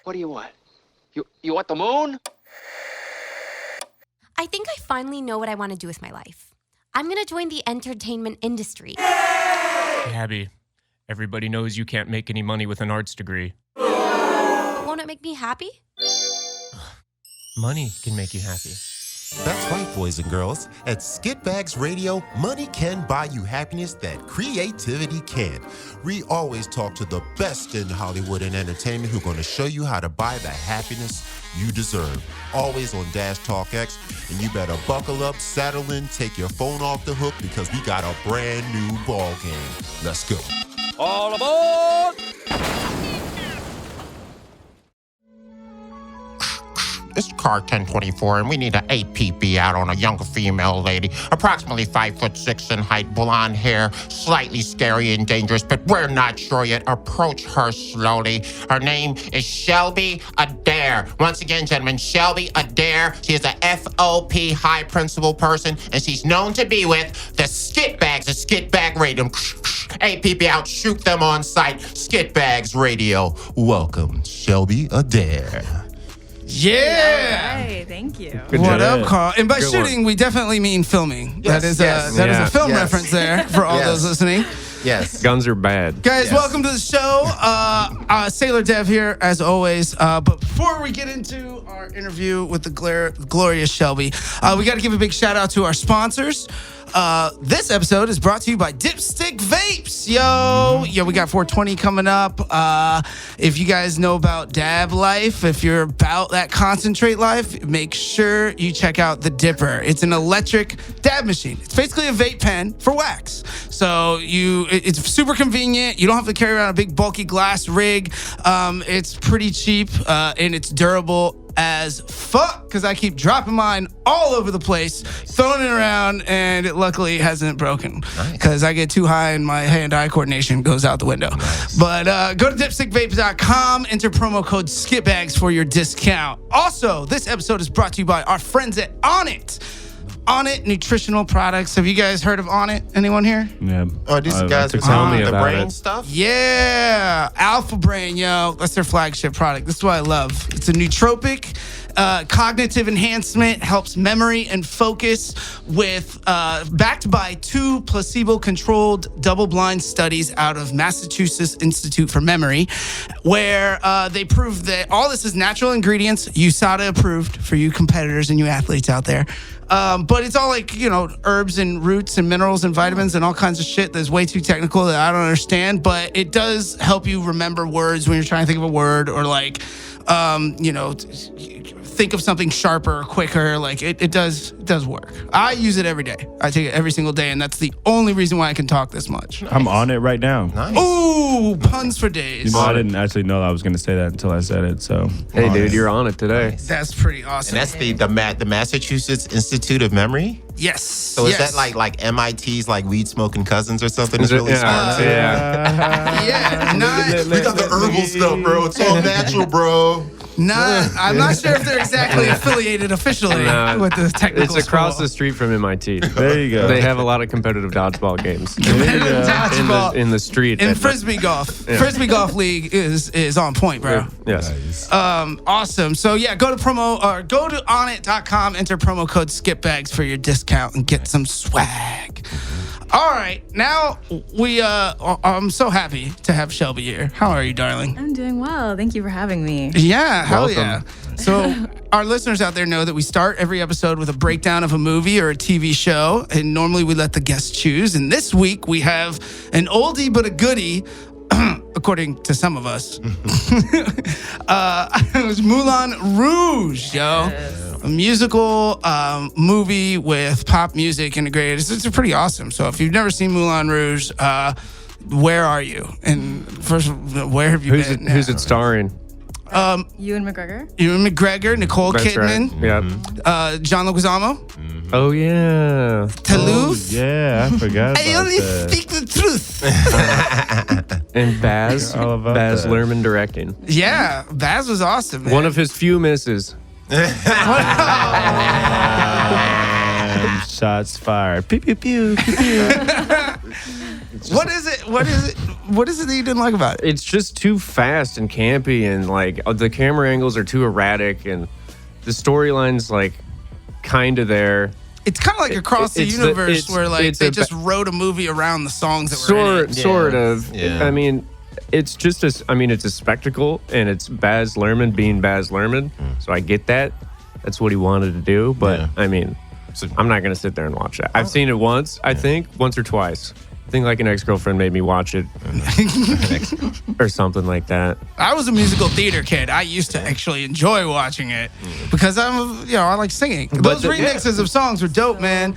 What do you want? You want the moon? I think I finally know what I want to do with my life. I'm going to join the entertainment industry. Abby, everybody knows you can't make any money with an arts degree. But won't it make me happy? Money can make you happy. That's right, boys and girls. At Skitbags Radio, money can buy you happiness that creativity can't. We always talk to the best in Hollywood and entertainment who are going to show you how to buy the happiness you deserve. Always on Dash Talk X. And you better buckle up, saddle in, take your phone off the hook because we got a brand new ball game. Let's go. All aboard! It's car 1024, and we need an APB out on a younger female lady, approximately 5'6" in height, blonde hair, slightly scary and dangerous, but we're not sure yet. Approach her slowly. Her name is Shelby Adair. Once again, gentlemen, Shelby Adair. She is a FOP high principal person, and she's known to be with the Skitbags, the Skitbag Radio. APB out, shoot them on sight. Skitbags Radio. Welcome, Shelby Adair. Yeah. All right, thank you. What up, Carl? And by Good shooting, we definitely mean filming. Yes, that is yes. a film Yes. reference there for all Yes. those listening. Yes. Guns are bad. Guys, Yes. welcome to the show. Sailor Dev here, as always. But before we get into our interview with the glorious Shelby, we got to give a big shout out to our sponsors. This episode is brought to you by Dipstick Vapes. Yo, we got 420 coming up. If you guys know about dab life, if you're about that concentrate life, make sure you check out the Dipper. It's an electric dab machine. It's basically a vape pen for wax. So it's super convenient. You don't have to carry around a big bulky glass rig. It's pretty cheap and it's durable as fuck because I keep dropping mine all over the place, throwing it around, and it luckily hasn't broken because I get too high and my hand-eye coordination goes out the window. Nice. But go to dipstickvapes.com, enter promo code Skitbags for your discount. Also, this episode is brought to you by our friends at Onnit. Onnit nutritional products. Have you guys heard of Onnit? Anyone here? Yeah. Oh, these guys are tell me the about brain it. stuff? Yeah, Alpha Brain, yo. That's their flagship product. This is what I love. It's a nootropic. Cognitive enhancement, helps memory and focus with backed by 2 placebo-controlled double-blind studies out of Massachusetts Institute for Memory, where they proved that all this is natural ingredients, USADA approved for you competitors and you athletes out there. But it's all like, herbs and roots and minerals and vitamins and all kinds of shit that's way too technical that I don't understand. But it does help you remember words when you're trying to think of a word or like, think of something sharper or quicker. Like it does work. I use it every day. I take it every single day. And that's the only reason why I can talk this much. Nice. I'm on it right now. Nice. Ooh, puns for days. I didn't actually know I was going to say that until I said it. So, hey, dude, you're on it today. Nice. That's pretty awesome. And that's the Massachusetts Institute of Memory? Yes. So is that like MIT's like weed smoking cousins or something? It's really Yeah. smart. We got the herbal stuff, bro. It's all natural, bro. I'm not sure if they're exactly affiliated officially with the technical It's across school. the street from MIT. There you go. They have a lot of competitive dodgeball games. Dodgeball. In the street. In Frisbee golf. Yeah. Frisbee golf league is on point, bro. Yes. Awesome. So yeah, go to onnit.com, enter promo code Skitbags for your discount and get some swag. All right, now I'm so happy to have Shelby here. How are you, darling? I'm doing well. Thank you for having me. Yeah, hell Welcome. yeah. So our listeners out there know that we start every episode with a breakdown of a movie or a TV show, and normally we let the guests choose. And this week we have an oldie but a goodie, according to some of us. It was Moulin Rouge, yo. Yes. A musical movie with pop music integrated. It's pretty awesome. So if you've never seen Moulin Rouge, where are you? And first, where have you been? Who's it starring? Ewan McGregor. Ewan McGregor, Nicole That's Kidman, right. Yeah. John Leguizamo, Oh, yeah. Toulouse. Yeah, I forgot I only speak the truth. And Baz. All about Baz that. Luhrmann directing. Yeah, Baz was awesome, man. One of his few misses. Shots fired. Pew, pew, pew, pew, pew. What is it? What is it? What is it that you didn't like about it? It's just too fast and campy, and like the camera angles are too erratic, and the storyline's like kind of there. It's kind of like across the universe where like they just wrote a movie around the songs that were in it. Sort of. Yeah. I mean, it's just it's a spectacle, and it's Baz Luhrmann being Baz Luhrmann, so I get that. That's what he wanted to do, but I mean, I'm not gonna sit there and watch that. I've seen it once, I think, once or twice. I think like an ex-girlfriend made me watch it or something like that. I was a musical theater kid. I used to actually enjoy watching it because I like singing. Those remixes of songs were dope, man.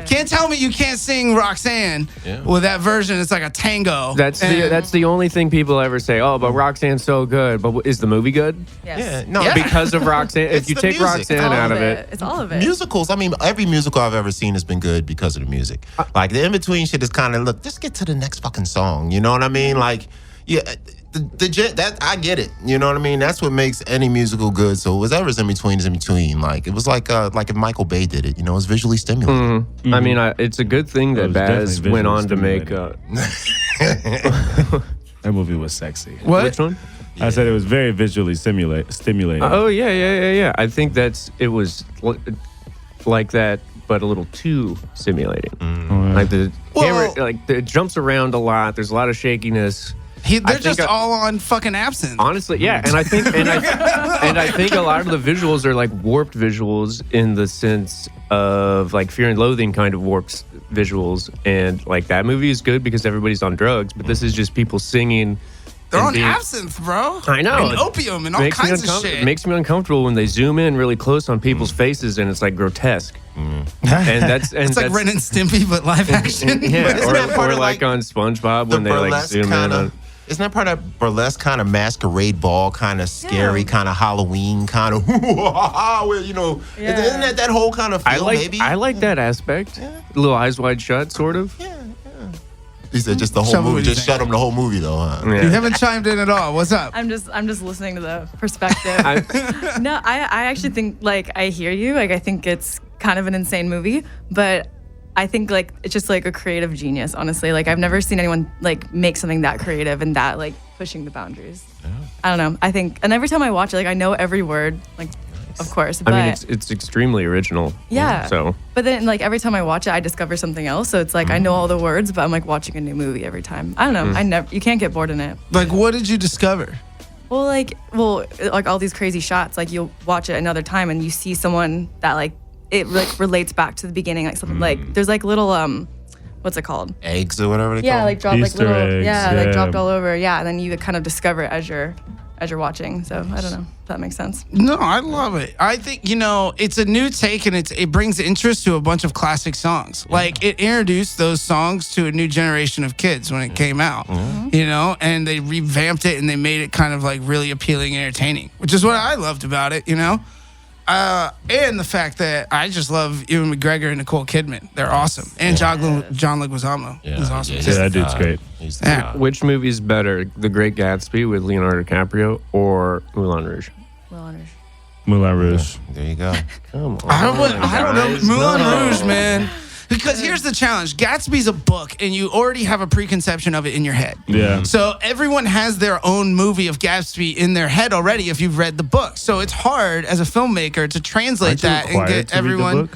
Can't tell me you can't sing Roxanne with that version. It's like a tango. That's the only thing people ever say. Oh, but Roxanne's so good. But is the movie good? Yes. Because of Roxanne. If you take Roxanne out of it, it's all of it. Musicals. I mean, every musical I've ever seen has been good because of the music. Like the in between shit is kind of just get to the next fucking song. You know what I mean? Like, that I get it. You know what I mean? That's what makes any musical good. So whatever's in between is in between. Like it was like if Michael Bay did it. You know, it's visually stimulating. I mean, it's a good thing that Baz went on to make. That movie was sexy. What? Which one? I said it was very visually stimulating. Oh yeah. I think it was like that, but a little too stimulating. Like the camera, it jumps around a lot. There's a lot of shakiness. They're just all on fucking absinthe. Honestly, yeah, and I think and I think a lot of the visuals are like warped visuals in the sense of like Fear and Loathing kind of warped visuals, and like that movie is good because everybody's on drugs, but this is just people singing. They're on absinthe, bro. I know. And opium and all kinds of shit. It makes me uncomfortable when they zoom in really close on people's faces and it's like grotesque. And it's like Ren and Stimpy, but live action. Yeah, or like on SpongeBob when they like zoom in on. Isn't that part of burlesque kind of masquerade ball, kind of scary, kind of Halloween, kind of where isn't that whole kind of feel? I like that aspect. Little eyes wide shut, sort of. He said just the whole movie. Just shut him the whole movie, though, huh? Yeah. You haven't chimed in at all. What's up? I'm just listening to the perspective. No, I actually think like I hear you. Like I think it's kind of an insane movie, but I think like it's just like a creative genius. Honestly, like I've never seen anyone like make something that creative and that like pushing the boundaries. Yeah. I don't know. I think, and every time I watch it, like I know every word. Like. Of course, but I mean it's extremely original. Yeah. So, but then like every time I watch it, I discover something else. So it's like I know all the words, but I'm like watching a new movie every time. I don't know. You can't get bored in it. Like, what did you discover? Well, like all these crazy shots. Like you'll watch it another time and you see someone that like it like relates back to the beginning. Like something like there's like little what's it called? Eggs or whatever they call Yeah, like dropped like Easter little eggs, like dropped all over. Yeah, and then you kind of discover it as you're watching. So I don't know if that makes sense. No, I love it. I think, it's a new take and it brings interest to a bunch of classic songs. Like it introduced those songs to a new generation of kids when it came out, and they revamped it and they made it kind of like really appealing and entertaining, which is what I loved about it, and the fact that I just love Ewan McGregor and Nicole Kidman. They're awesome. And John Leguizamo is awesome. Yeah, that dude's great. Which movie is better, The Great Gatsby with Leonardo DiCaprio or Moulin Rouge? Moulin Rouge. There you go. Come on, I don't know. Moulin Rouge, man. Because here's the challenge. Gatsby's a book, and you already have a preconception of it in your head. Yeah. So everyone has their own movie of Gatsby in their head already if you've read the book. So it's hard as a filmmaker to translate that and get everyone...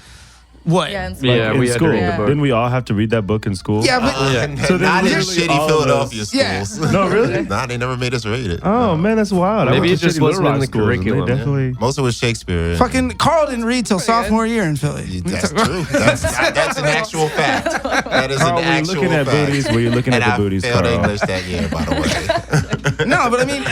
What? Yeah, we had to read the book. Didn't we all have to read that book in school? Yeah, but So not in shitty Philadelphia Yeah. schools. No, really? Nah, they never made us read it. Oh man, that's wild. Maybe I it went to just shitty wasn't Little in Rock the schools, and they curriculum. Definitely. Most of it was Shakespeare. fucking Carl didn't read till sophomore year in Philly. That's true. That's an actual fact. That is Carl, an were you actual looking at fact. booties? Were you looking And at the I booties, failed Carl? English that year, by the way. No, but I mean,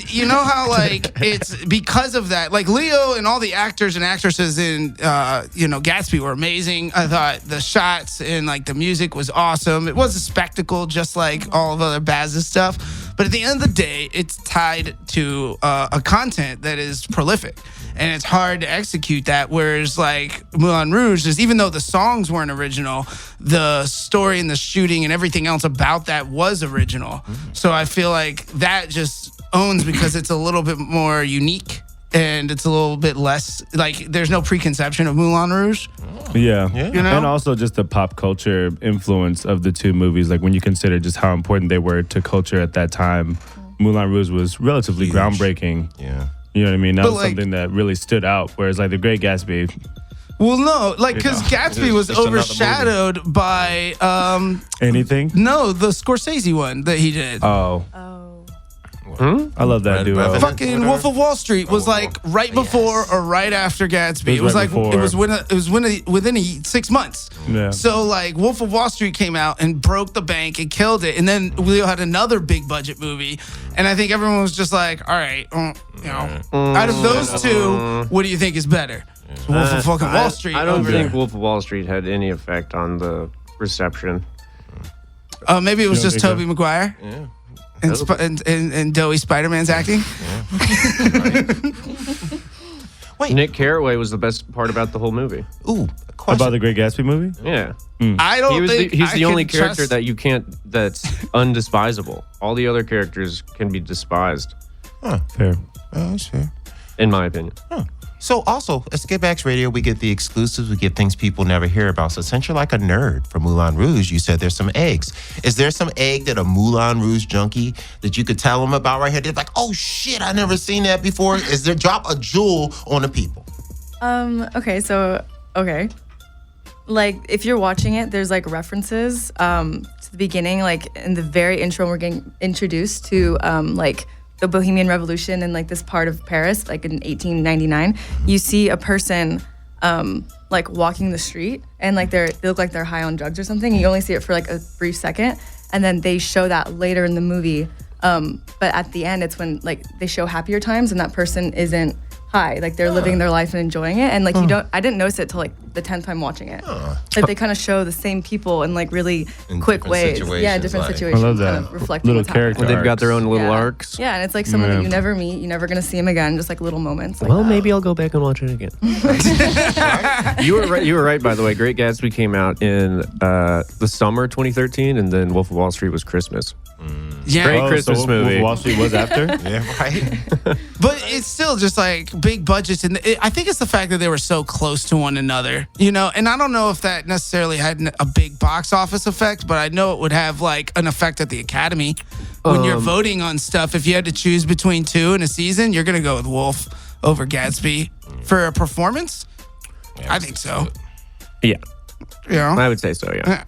you know how like it's because of that. Like Leo and all the actors and actresses in Gatsby were amazing. I thought the shots and like the music was awesome. It was a spectacle, just like all of other Baz's stuff. But at the end of the day, it's tied to a content that is prolific, and it's hard to execute that. Whereas like Moulin Rouge is, even though the songs weren't original, the story and the shooting and everything else about that was original. So I feel like that just owns because it's a little bit more unique and it's a little bit less like there's no preconception of Moulin Rouge. Yeah. You know? And also just the pop culture influence of the two movies. Like when you consider just how important they were to culture at that time, Moulin Rouge was relatively groundbreaking. Yeah. You know what I mean? That But, was like- something that really stood out. Whereas like The Great Gatsby, Well, no, like because Gatsby was It's another overshadowed by anything? no, the Scorsese one that he did. Oh, Oh. I love that duo. Revenant. Fucking Wolf of Wall Street was like right before or right after Gatsby. It was right like before. within 6 months. Yeah. So like Wolf of Wall Street came out and broke the bank and killed it, and then Leo had another big budget movie, and I think everyone was just like, all right, you know, out of those two, what do you think is better? Wolf of fucking Wall Street. I don't over think there. Wolf of Wall Street had any effect on the reception. Maybe it was You just don't Tobey think Maguire. Yeah. And Doughy Spider-Man's acting. Wait. Nick Carraway was the best part about the whole movie. Ooh, a question. About the Great Gatsby movie? Yeah. I don't think He's I the only can character trust- that you can't, that's undespisable. All the other characters can be despised, Fair. Oh, that's fair. in my opinion. So also at Skitbags Radio, we get the exclusives. We get things people never hear about. So since you're like a nerd for Moulin Rouge, you said there's some eggs. Is there some egg that a Moulin Rouge junkie that you could tell them about right here? They're like, oh shit, I never seen that before. Is there drop a jewel on the people? Okay. Like if you're watching it, there's like references to the beginning, like in the very intro, we're getting introduced to like the Bohemian Revolution and like this part of Paris, like in 1899. You see a person like walking the street and like they look like they're high on drugs or something. You only see it for like a brief second, and then they show that later in the movie. But at the end, it's when like they show happier times and that person isn't high, like they're living their life and enjoying it, and like I didn't notice it till like the 10th time watching it. Like they kind of show the same people in like really In quick different ways. Yeah, situations, different like- situations. I love Kind that. of reflecting Little what's happening. character They've got their own little Yeah. arcs. Yeah, and it's like someone that Yeah. you never meet, you're never gonna see him again, just like little moments. Like Well, that. maybe I'll go back and watch it again. You were right. You were right. By the way, Great Gatsby came out in the summer 2013, and then Wolf of Wall Street was Christmas. Yeah, Great Christmas Wolf movie. of Wall Street was after? Yeah, right. but it's still just like big budgets, and I think it's the fact that they were so close to one another, you know. And I don't know if that necessarily had a big box office effect, but I know it would have like an effect at the Academy when you're voting on stuff. If you had to choose between two in a season, you're gonna go with Wolf over Gatsby for a performance. I think so. Yeah, You know, I would say so. Yeah. Yeah.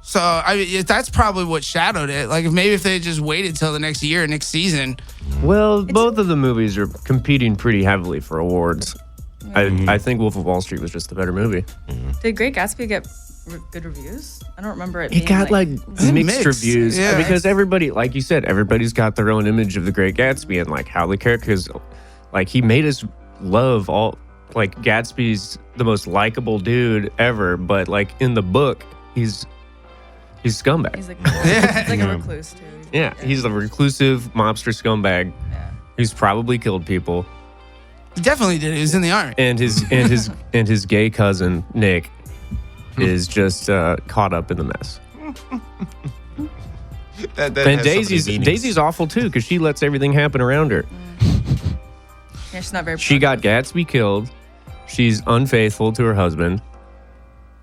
So I mean, that's probably what shadowed it. Like if they just waited till the next year, next season. Well, both of the movies are competing pretty heavily for awards. I think Wolf of Wall Street was just the better movie. Did Great Gatsby get good reviews? I don't remember it. It being got like mixed mixed, reviews yeah. because everybody, like you said, everybody's got their own image of the Great Gatsby and like how the characters, like he made us love all. Like Gatsby's the most likable dude ever, but like in the book, he's scumbag. He's like, he's like a recluse too. Yeah, he's a reclusive mobster scumbag. Yeah. He's probably killed people, He definitely did. He was in the army. and his gay cousin Nick is just caught up in the mess. That And has so many meanings. Daisy's awful too because she lets everything happen around her. Yeah, she's not very. She got Gatsby killed. She's unfaithful to her husband.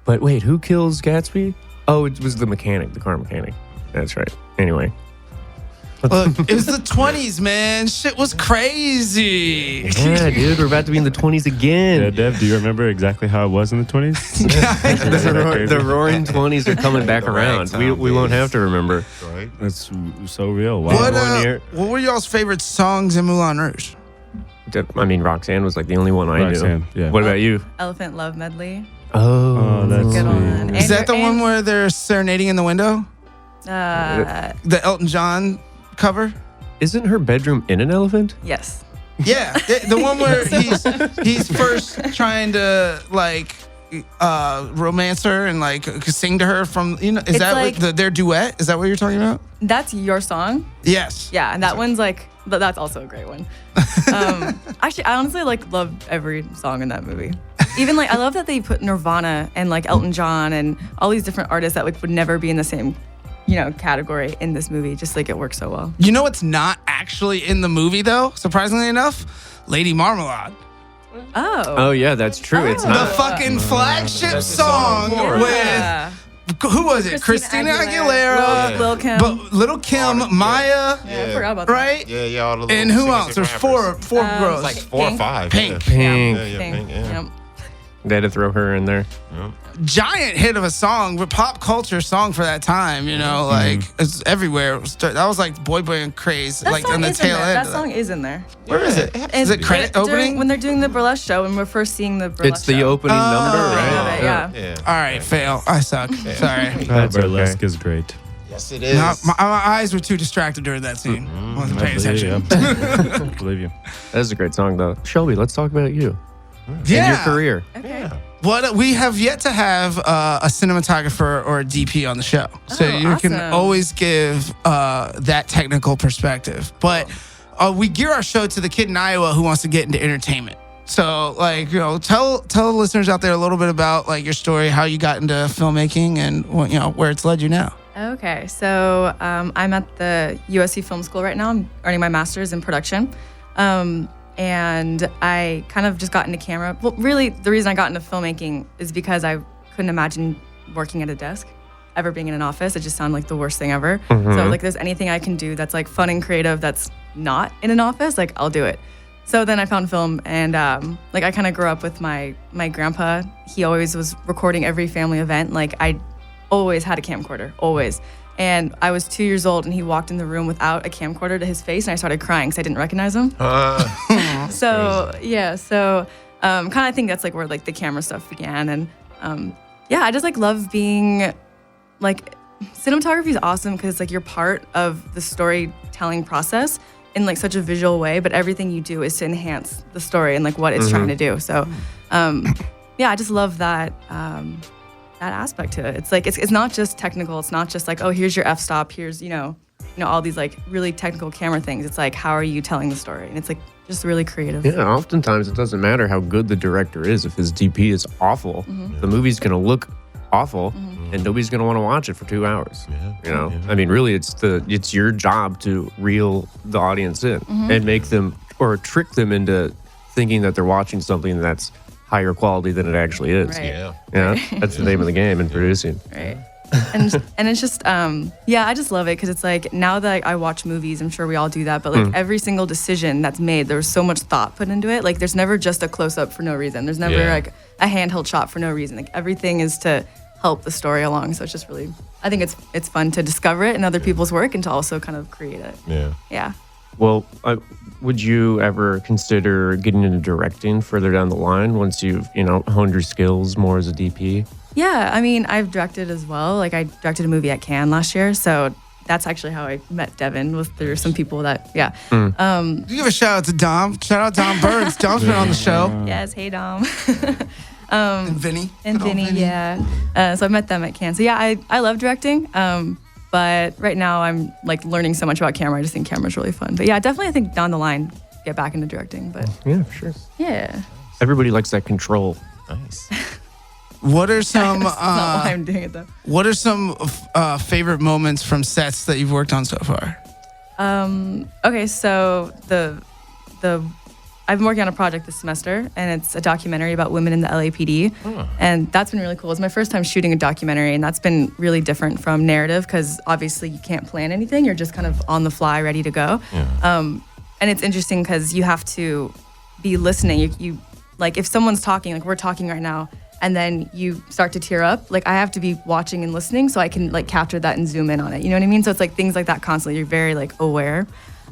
But wait, who kills Gatsby? Oh, it was the mechanic, the car mechanic. That's right. Anyway. Look, it was the 20s, man. Shit was crazy. Yeah, dude, we're about to be in the 20s again. Yeah, Dev, do you remember exactly how it was in the 20s? The roaring 20s are coming back The around. ragtime We won't days. have to remember. Right. That's so real. Wow. What were y'all's favorite songs in Moulin Rouge? I mean, Roxanne was like the only one I Roxanne, knew. yeah. What about you? Elephant Love Medley. Oh, that's Good sweet. one. Is that the one where they're serenading in the window? The Elton John cover? Isn't her bedroom in an elephant? Yes. Yeah, the one where he's first trying to like romance her and like sing to her from, you know, is It's that like- their duet? Is that what you're talking about? That's your song. Yes. Yeah, and that one's like, that's also a great one. Actually, I honestly like love every song in that movie. Even like, I love that they put Nirvana and like Elton John and all these different artists that like would never be in the same category in this movie. Just like it works so well. You know what's not actually in the movie though? Surprisingly enough, Lady Marmalade. Oh yeah, that's true. It's The not. fucking flagship song with who was it? Christina Aguilera, Lil Kim. but Little Kim, Maya, I forgot about that. right? Yeah, all the And little who else? There's four girls. Like 4 or Pink. 5. Pink. Pink. Yeah, Pink. Pink, yeah. Yep. They had to throw her in there. Giant hit of a song, but pop culture song for that time. Like it's everywhere. That was like boy band craze, That like song on the is in tail there. end. That of song is in there. Where is it? Is it credit opening? When they're doing the burlesque show, when we're first seeing the burlesque It's the show. opening number, right? Yeah. All right, fail. I suck. Sorry. That burlesque is great. Yes, it is. No, my eyes were too distracted during that scene. Wasn't paying attention. Believe you. That is a great song, though. Shelby, let's talk about you Yeah. and your career. Okay. What we have yet to have a cinematographer or a DP on the show, so you can awesome. always give that technical perspective. But we gear our show to the kid in Iowa who wants to get into entertainment. So, tell the listeners out there a little bit about like your story, how you got into filmmaking, and where it's led you now. Okay, so I'm at the USC Film School right now. I'm earning my master's in production. And I kind of just got into camera. Well, really, the reason I got into filmmaking is because I couldn't imagine working at a desk, ever being in an office. It just sounded like the worst thing ever. So, like, there's anything I can do that's like fun and creative that's not in an office, like, I'll do it. So then I found film, and like I kind of grew up with my grandpa. He always was recording every family event. Like I always had a camcorder, always. And I was 2 years old, and he walked in the room without a camcorder to his face, and I started crying because I didn't recognize him. So yeah, so kind of think that's like where like the camera stuff began, and yeah, I just like love being like cinematography is awesome because like you're part of the storytelling process in like such a visual way, but everything you do is to enhance the story and like what it's trying to do. So yeah, I just love that that aspect to it. It's like it's not just technical. It's not just like, oh, here's your f-stop, here's all these like really technical camera things. It's like, how are you telling the story? And it's like just really creative. Yeah, oftentimes it doesn't matter how good the director is. If his DP is awful, the movie's gonna look awful, and nobody's gonna want to watch it for 2 hours. I mean, really, it's your job to reel the audience in and make them or trick them into thinking that they're watching something that's higher quality than it actually is. Right. Yeah, that's the name of the game in producing. Right. And it's just yeah, I just love it because it's like now that I watch movies, I'm sure we all do that, but like every single decision that's made, there's so much thought put into it. Like there's never just a close up for no reason. There's never like a handheld shot for no reason. Like everything is to help the story along. So it's just really, I think it's fun to discover it in other people's work and to also kind of create it. Yeah. Well, would you ever consider getting into directing further down the line once you've honed your skills more as a DP? Yeah, I mean, I've directed as well. Like I directed a movie at Cannes last year, so that's actually how I met Devin. Was through some people that You give a shout out to Dom. Shout out Dom Burns. Dom's been on the show. Yes, hey Dom. And Vinny. And Vinny, yeah. So I met them at Cannes. So yeah, I love directing. But right now I'm like learning so much about camera. I just think camera's really fun. But yeah, definitely I think down the line get back into directing. But yeah, for sure. Yeah. Everybody likes that control. Nice. What are some That's not why I'm doing it though. What are some favorite moments from sets that you've worked on so far? Okay, so I've been working on a project this semester, and it's a documentary about women in the LAPD, and that's been really cool. It's my first time shooting a documentary, and that's been really different from narrative because obviously you can't plan anything. You're just kind of on the fly, ready to go. And it's interesting because you have to be listening. You like if someone's talking, like we're talking right now, and then you start to tear up, like I have to be watching and listening so I can like capture that and zoom in on it. You know what I mean? So it's like things like that constantly. You're very like aware.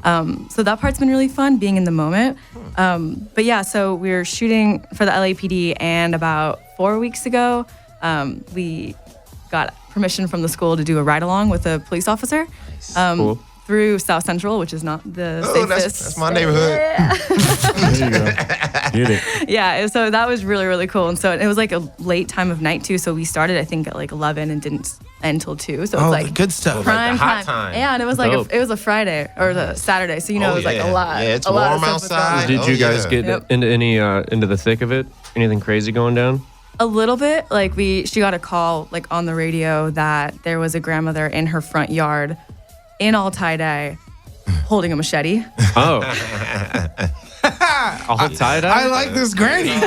So that part's been really fun, being in the moment. But yeah, so we were shooting for the LAPD, and about 4 weeks ago, we got permission from the school to do a ride-along with a police officer. Cool. Through South Central, which is not the safest. That's my neighborhood. There you go. Get it. Yeah, so that was really, really cool. And so it was like a late time of night too. So we started, I think, at like 11 and didn't end till 2. So it's like the good stuff. prime Like the hot time. Yeah, and it was like Dope. it was a Friday or the Saturday. So it was like a lot. Yeah, it's a lot warm of stuff was going on. outside. Did you guys get Yep. into any into the thick of it? Anything crazy going down? A little bit. Like she got a call like on the radio that there was a grandmother in her front yard in all tie-dye holding a machete. Oh. All tie-dye? I like this granny.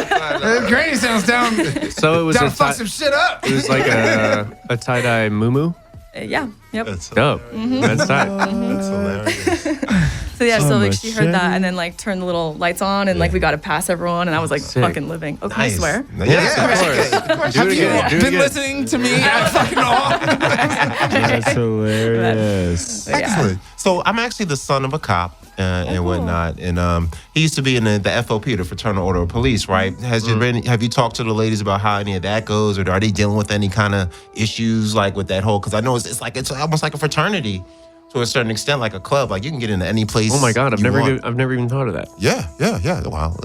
Granny sounds down. So it was down to fuck some shit up. It was like a tie-dye moo-moo? Yeah. Yep. Dope. That's tight. That's hilarious. So yeah, so like much she heard that shit. and then like turned the little lights on and like we got to pass everyone and I was like fucking living. Okay, Nice. I swear. Yeah, Of course. Do it Have you again. Do it been again. listening to me at fucking all? That's hilarious. Excellent. So I'm actually the son of a cop and whatnot, and he used to be in the FOP, the Fraternal Order of Police, right? Have you talked to the ladies about how any of that goes, or are they dealing with any kind of issues like with that whole? Because I know it's almost like a fraternity to a certain extent, like a club. Like you can get into any place. Oh my God, I've you never want. even thought of that. Yeah. Wow.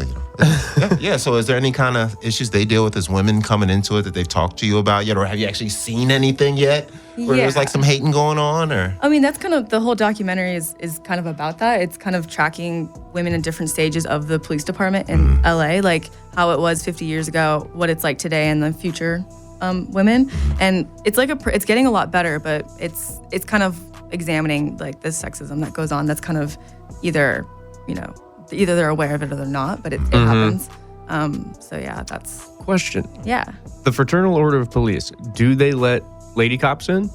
Yeah. So is there any kind of issues they deal with as women coming into it that they've talked to you about yet, or have you actually seen anything yet where there's like some hating going on, or? I mean, that's kind of the whole documentary is kind of about that. It's kind of tracking women in different stages of the police department in LA, like how it was 50 years ago, what it's like today, and the future women. And it's like it's getting a lot better, but it's kind of examining like the sexism that goes on. That's kind of either they're aware of it or they're not, but it happens. So yeah, that's Question. yeah. The Fraternal Order of Police, do they let lady cops in?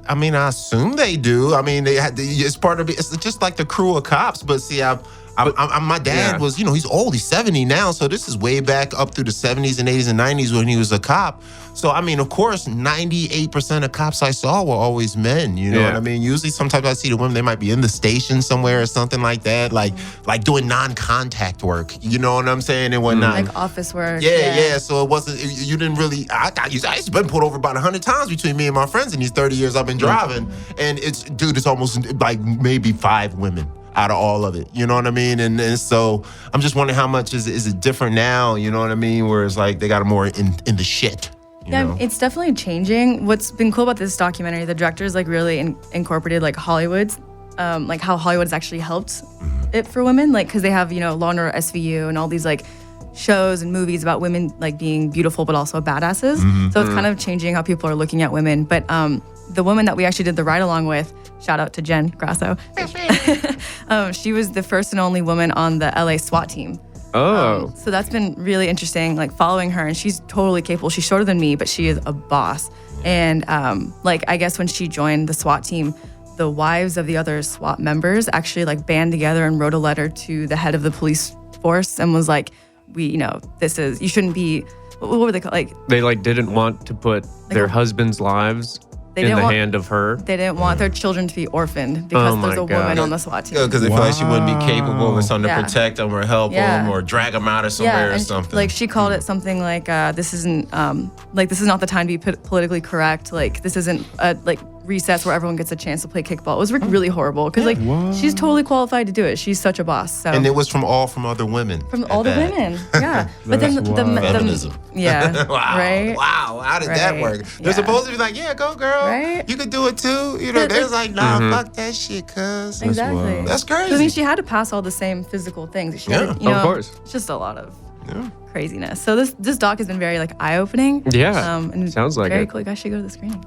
I mean, I assume they do. I mean, it's part of it. It's just like the crew of cops. But see, my dad was, he's old. He's 70 now. So this is way back up through the 70s and 80s and 90s when he was a cop. So, I mean, of course, 98% of cops I saw were always men. You know what I mean? Usually, sometimes I see the women, they might be in the station somewhere or something like that, like doing non-contact work. You know what I'm saying? And whatnot. Like office work. Yeah. So it wasn't, you didn't really, I used to been pulled over about 100 times between me and my friends in these 30 years I've been driving. And it's almost like maybe 5 women out of all of it. You know what I mean? And so I'm just wondering how much is it different now? You know what I mean? Where it's like they got it more in the shit. Yeah, it's definitely changing. What's been cool about this documentary, the directors like really incorporated like Hollywood's, like how Hollywood's actually helped it for women, like because they have Law and Order SVU and all these like shows and movies about women like being beautiful but also badasses. So it's kind of changing how people are looking at women. But the woman that we actually did the ride along with, shout out to Jen Grasso, she was the first and only woman on the LA SWAT team. Oh. So that's been really interesting, like following her, and she's totally capable. She's shorter than me, but she is a boss. And like I guess when she joined the SWAT team, the wives of the other SWAT members actually like band together and wrote a letter to the head of the police force and was like, you shouldn't be, what were they called? Like They didn't want to put their husbands' lives in the hand of her. They didn't want their children to be orphaned because there's a woman on the SWAT team. Because they feel like she wouldn't be capable of something to protect them or help them or drag them out of somewhere or and something. Like she called it something like, this isn't, this is not the time to be politically correct. Like this isn't like recess where everyone gets a chance to play kickball. It was really horrible because like she's totally qualified to do it. She's such a boss. So. And it was from other women. From all the women, yeah. But then the feminism. Yeah. Wow. Right. Wow. How did that work? They're supposed to be like, yeah, go girl. Right. You could do it too. They're like, nah, fuck that shit, cuz. Exactly. That's crazy. I mean, she had to pass all the same physical things. She had, of course. It's just a lot of craziness. So this doc has been very like eye-opening. Yeah. And sounds like very it. cool. You guys should go to the screening.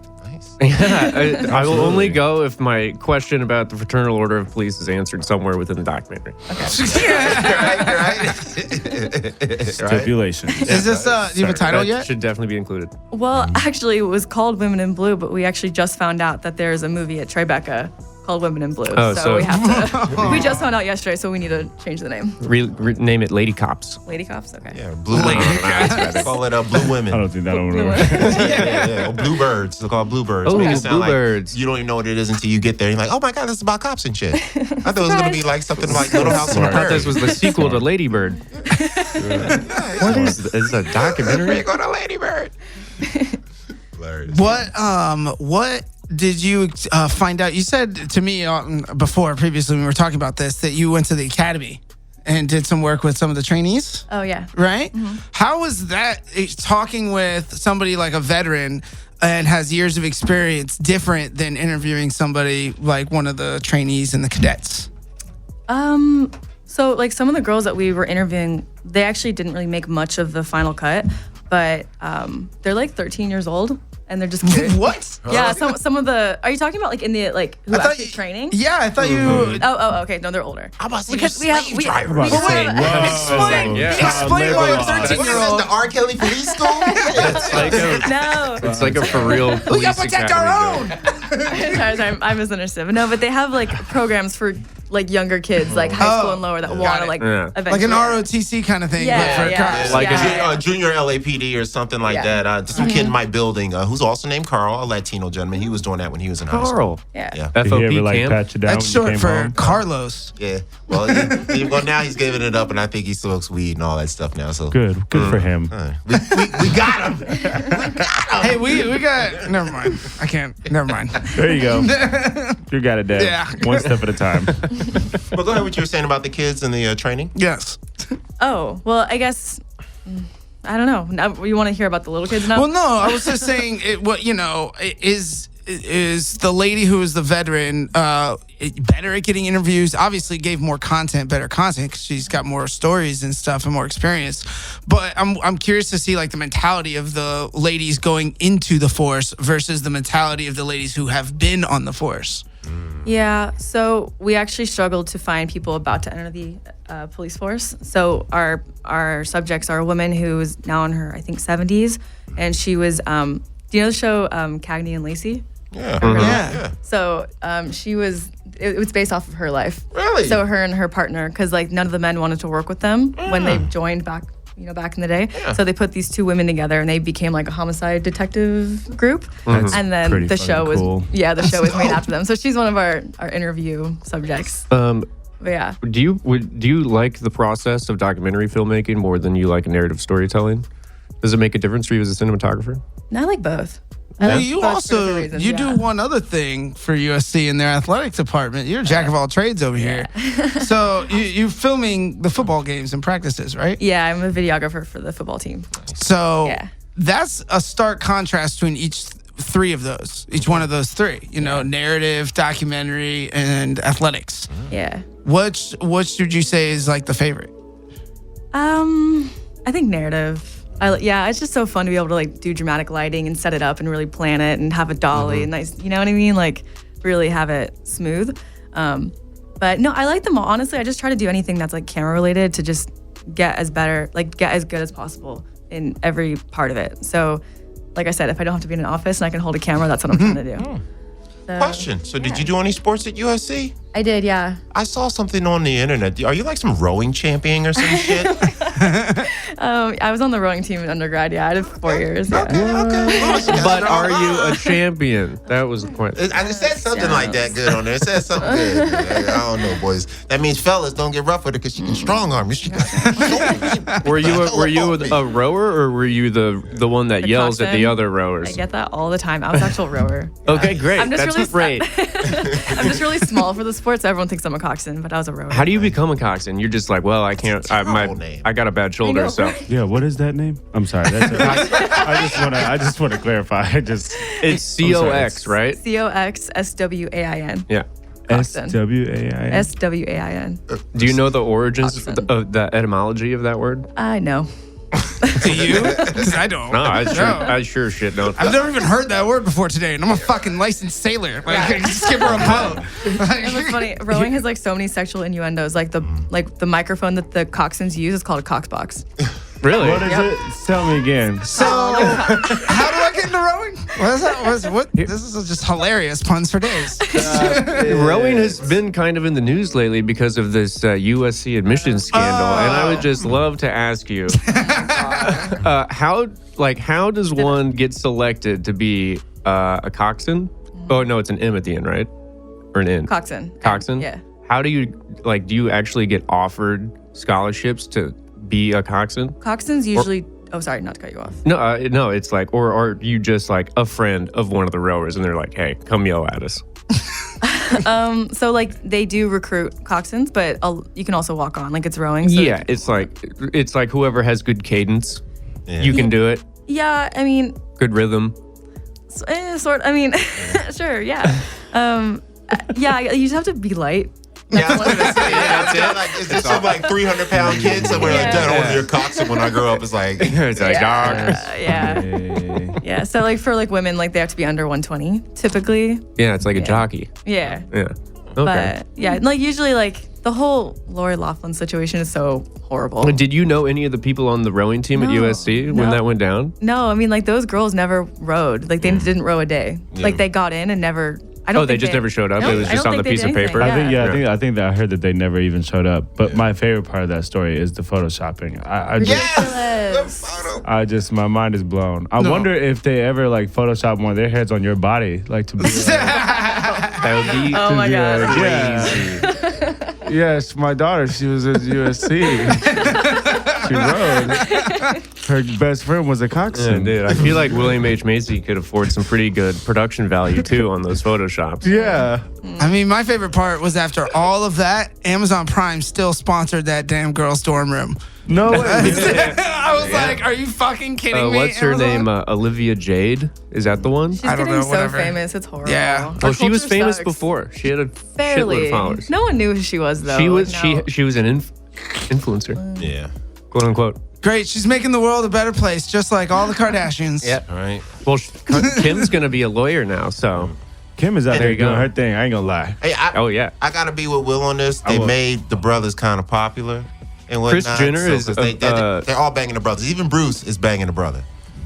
Yeah, I will only go if my question about the Fraternal Order of Police is answered somewhere within the documentary. right. Stipulations. Is this, do you have a title That yet? should definitely be included. Well, actually, it was called Women in Blue, but we actually just found out that there's a movie at Tribeca called Women in Blue. Oh, so so- we have to. We just found out yesterday, so we need to change the name. Name it Lady Cops. Lady Cops. Okay. Yeah, blue lady. Call it Blue Women. I don't think that'll work. Yeah. Or Blue Birds. They're called Blue Birds. Oh, Make it sound Blue like Birds. you don't even know what it is until you get there. You're like, oh my God, this is about cops and shit. I thought it was going to be like something like Little House on the I thought Prairie. this was the sequel to Lady Bird. What is this? Is this a documentary? You go to Lady Bird. Hilarious. What did you find out? You said to me previously when we were talking about this that you went to the academy and did some work with some of the trainees, Oh yeah. right? How was that talking with somebody like a veteran and has years of experience different than interviewing somebody like one of the trainees and the cadets? So like some of the girls that we were interviewing, they actually didn't really make much of the final cut. but they're like 13 years old. And they're just curious. What? Yeah, some of the. Are you talking about like in the like who actually training? Yeah, I thought you. Oh, okay. No, they're older. I'm about to say Because you're slave driver. Explain why a 13-year-old. The R. Kelly police school? No. It's like a for real police We gotta protect our own. Sorry, I misunderstood. But no, but they have like programs for like younger kids, like high school and lower that want to like eventually. Like an ROTC kind of thing, Yeah, but for yeah. cops. Like a junior LAPD or something like that. Some kid in my building who's also named Carl, a Latino gentleman. He was doing that when he was in high school. Carl. Yeah. Yeah. Did he FOP ever like camp. pat you down That's when you short came for home? Carlos. Yeah. Well, well, now he's giving it up, and I think he smokes weed and all that stuff now. So Good for him. we got him. Hey, we got. Never mind. I can't. Never mind. There you go. You got it, Dad. Yeah. One step at a time. Well, go ahead. What you were saying about the kids and the training? Yes. Oh well, I guess I don't know. Now, you want to hear about the little kids now? Well, no, I was just saying. Is the lady who is the veteran better at getting interviews? Obviously, gave more content, better content, because she's got more stories and stuff and more experience. But I'm curious to see like the mentality of the ladies going into the force versus the mentality of the ladies who have been on the force. Yeah, so we actually struggled to find people about to enter the police force. So our subjects are a woman who is now in her, I think, 70s, and she was, do you know the show Cagney and Lacey? Yeah. Yeah. So she was, it was based off of her life. Really? So her and her partner, because like none of the men wanted to work with them when they joined back in the day. Yeah. So they put these two women together and they became like a homicide detective group. That's and then pretty the show was, cool. the show was made after them. So she's one of our interview subjects. But yeah. Do you like the process of documentary filmmaking more than you like narrative storytelling? Does it make a difference for you as a cinematographer? No, I like both. Well, you also do one other thing for USC in their athletic department. You're a jack of all trades over here. So you're filming the football games and practices, right? Yeah, I'm a videographer for the football team. So that's a stark contrast between each one of those three. Narrative, documentary, and athletics. Yeah. Which would you say is like the favorite? I think narrative. It's just so fun to be able to like do dramatic lighting and set it up and really plan it and have a dolly and nice, you know what I mean? Like really have it smooth. But no, I like them all. Honestly, I just try to do anything that's like camera related to just get as good as possible in every part of it. So like I said, if I don't have to be in an office and I can hold a camera, that's what I'm trying to do. Question. So did you do any sports at USC? I did, yeah. I saw something on the internet. Are you like some rowing champion or some shit? I was on the rowing team in undergrad. Yeah, I did 4 years. Yeah. Okay. But are you a champion? That was the point. It said something like that good on there. It said something good. I don't know, boys. That means fellas don't get rough with her because she can strong arm you. Were you a rower or were you the one that yells at the other rowers? I get that all the time. I was an actual rower. Okay, great. I'm just That's really great. I'm just really small for the sports. Everyone thinks I'm a coxswain, but I was a rower. How do you become a coxswain? You're just like, well, I can't. I got a bad shoulder, so. Yeah, what is that name? I'm sorry. I just want to clarify. It's COX, right? COXSWAIN. Yeah. SWAIN. SWAIN. Do you know the origins of the etymology of that word? I know. Do you? Because I don't. No, I sure shit don't. I've never even heard that word before today, and I'm a fucking licensed sailor. Like, I just give her a boat. It was funny. Rowing has like so many sexual innuendos. Like the microphone that the coxswains use is called a coxbox. Really? What is it? Tell me again. So, how do I get into rowing? What is that? This is just hilarious puns for days. Rowing has been kind of in the news lately because of this USC admissions scandal, and I would just love to ask you, how does one get selected to be a coxswain? Oh no, it's an M at the end, right? Or an N? Coxswain. Coxswain? Yeah. How do you do you actually get offered scholarships to be a coxswain? Coxswains usually. Sorry, not to cut you off. No, it's like, or are you just like a friend of one of the rowers and they're like, hey, come yell at us? So like they do recruit coxswains, but you can also walk on. Like it's rowing. So Yeah, it's like whoever has good cadence, you can do it. Yeah, I mean, Good rhythm. sort. I mean, sure, yeah. Yeah, you just have to be light. Yeah, I was gonna say, that's it. Like, is this some like 300-pound kid somewhere like that? One of your cocks will when I grow up. It's like It's like, dog. Yeah. So like for like women, like they have to be under 120 typically. Yeah, it's like a jockey. Yeah. Yeah. Okay. But yeah, like usually like the whole Lori Loughlin situation is so horrible. Did you know any of the people on the rowing team at USC when that went down? No, I mean like those girls never rowed. Like they didn't row a day. Like they got in and never. I don't. They just never showed up. No, It was I just don't on the think piece they of did paper. anything. I think that I heard that they never even showed up. But my favorite part of that story is the photoshopping. I just my mind is blown. I wonder if they ever like Photoshop one of their heads on your body, like to be. That would be Oh my god. crazy. Yes, my daughter. She was at USC. She rode. Her best friend was a Yeah, coxswain. dude, I feel like William H. Macy could afford some pretty good production value too on those photoshops. Yeah. I mean, my favorite part was after all of that, Amazon Prime still sponsored that damn girl's dorm room. No way. I was like, are you fucking kidding me? What's her Amazon? name? Olivia Jade? Is that the one? She's I don't getting know, so whatever. famous. It's horrible. Yeah. Oh, she was culture famous sucks. before. She had a shitload Barely. of followers. No one knew who she was though. She was Like, no. she was an influencer, yeah. quote unquote. Great. She's making the world a better place, just like all the Kardashians. All right. Well, Kim's gonna be a lawyer now, so Kim is out There there you go. doing her thing. I ain't gonna lie. Hey, oh yeah. I gotta be with Will on this. They will. made the brothers kind of popular and whatnot. Kris Jenner is, 'cause they're all banging the brothers. Even Bruce is banging the brother.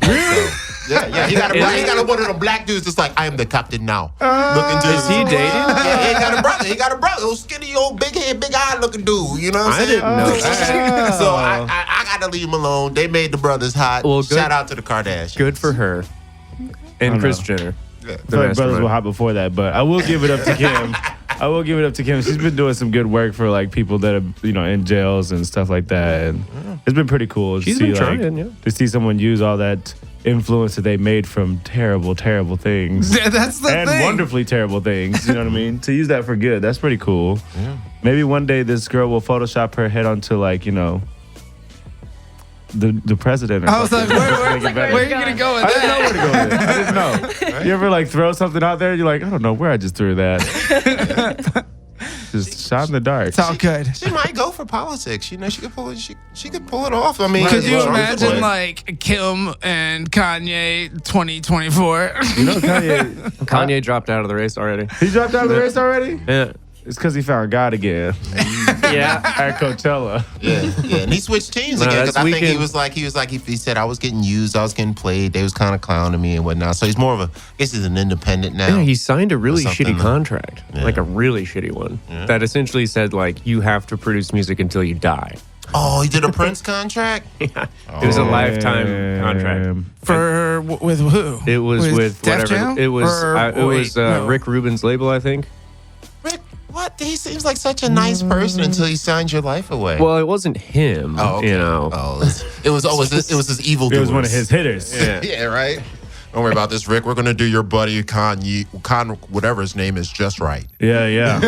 Really? Yeah. He got one of them black dudes that's like, I am the captain now. Looking dude. Is he dating? Yeah, he got a brother. He got a brother. Old skinny, old big head, big eye looking dude. You know what I'm I saying? didn't know that. So I gotta leave him alone. They made the brothers hot. Well, good- Shout out to the Kardashians. Good for her. And Kris Jenner. Yeah. I feel like brothers mastermind. were hot before that, but I will give it up to Kim. I will give it up to Kim. She's been doing some good work for like people that are in jails and stuff like that. And it's been pretty cool to She's see been trying, yeah. to see someone use all that influence that they made from terrible, terrible things. Yeah, that's the and thing. wonderfully terrible things. You know what I mean? To use that for good, that's pretty cool. Yeah. Maybe one day this girl will Photoshop her head onto the president. Or I was like, something. where Make it better. are you going to go with I didn't know that? where to go with it. I didn't know. You ever like throw something out there? You're like, I don't know where I just threw that. Just shot in the dark. It's all good. She might go for politics. You know, she could pull it. She could pull it off. I mean, Could you well, imagine like Kim and Kanye 2024? You know, Kanye dropped out of the race already. He dropped out of the race already? Yeah. It's because he found God again. Yeah. At Coachella. Yeah, and he switched teams No, again because that's I think he weekend. was like he said I was getting used, I was getting played. They was kind of clowning me and whatnot. So he's more of a, I guess he's an independent now. Yeah, he signed a really something, shitty contract, yeah. like a really shitty one, that essentially said like you have to produce music until you die. Oh, he did a Prince contract. Yeah, it was a lifetime contract. For with who? It was with Def whatever. Jam? It was. Or- It was no. Rick Rubin's label, I think. Rick, what? He seems like such a nice person until he signed your life away. Well, it wasn't him. oh, okay. You know. Oh, it was his evil. It was one of his hitters. Yeah. Yeah, right. Don't worry about this, Rick. We're gonna do your buddy Kanye, whatever his name is, just right. Yeah.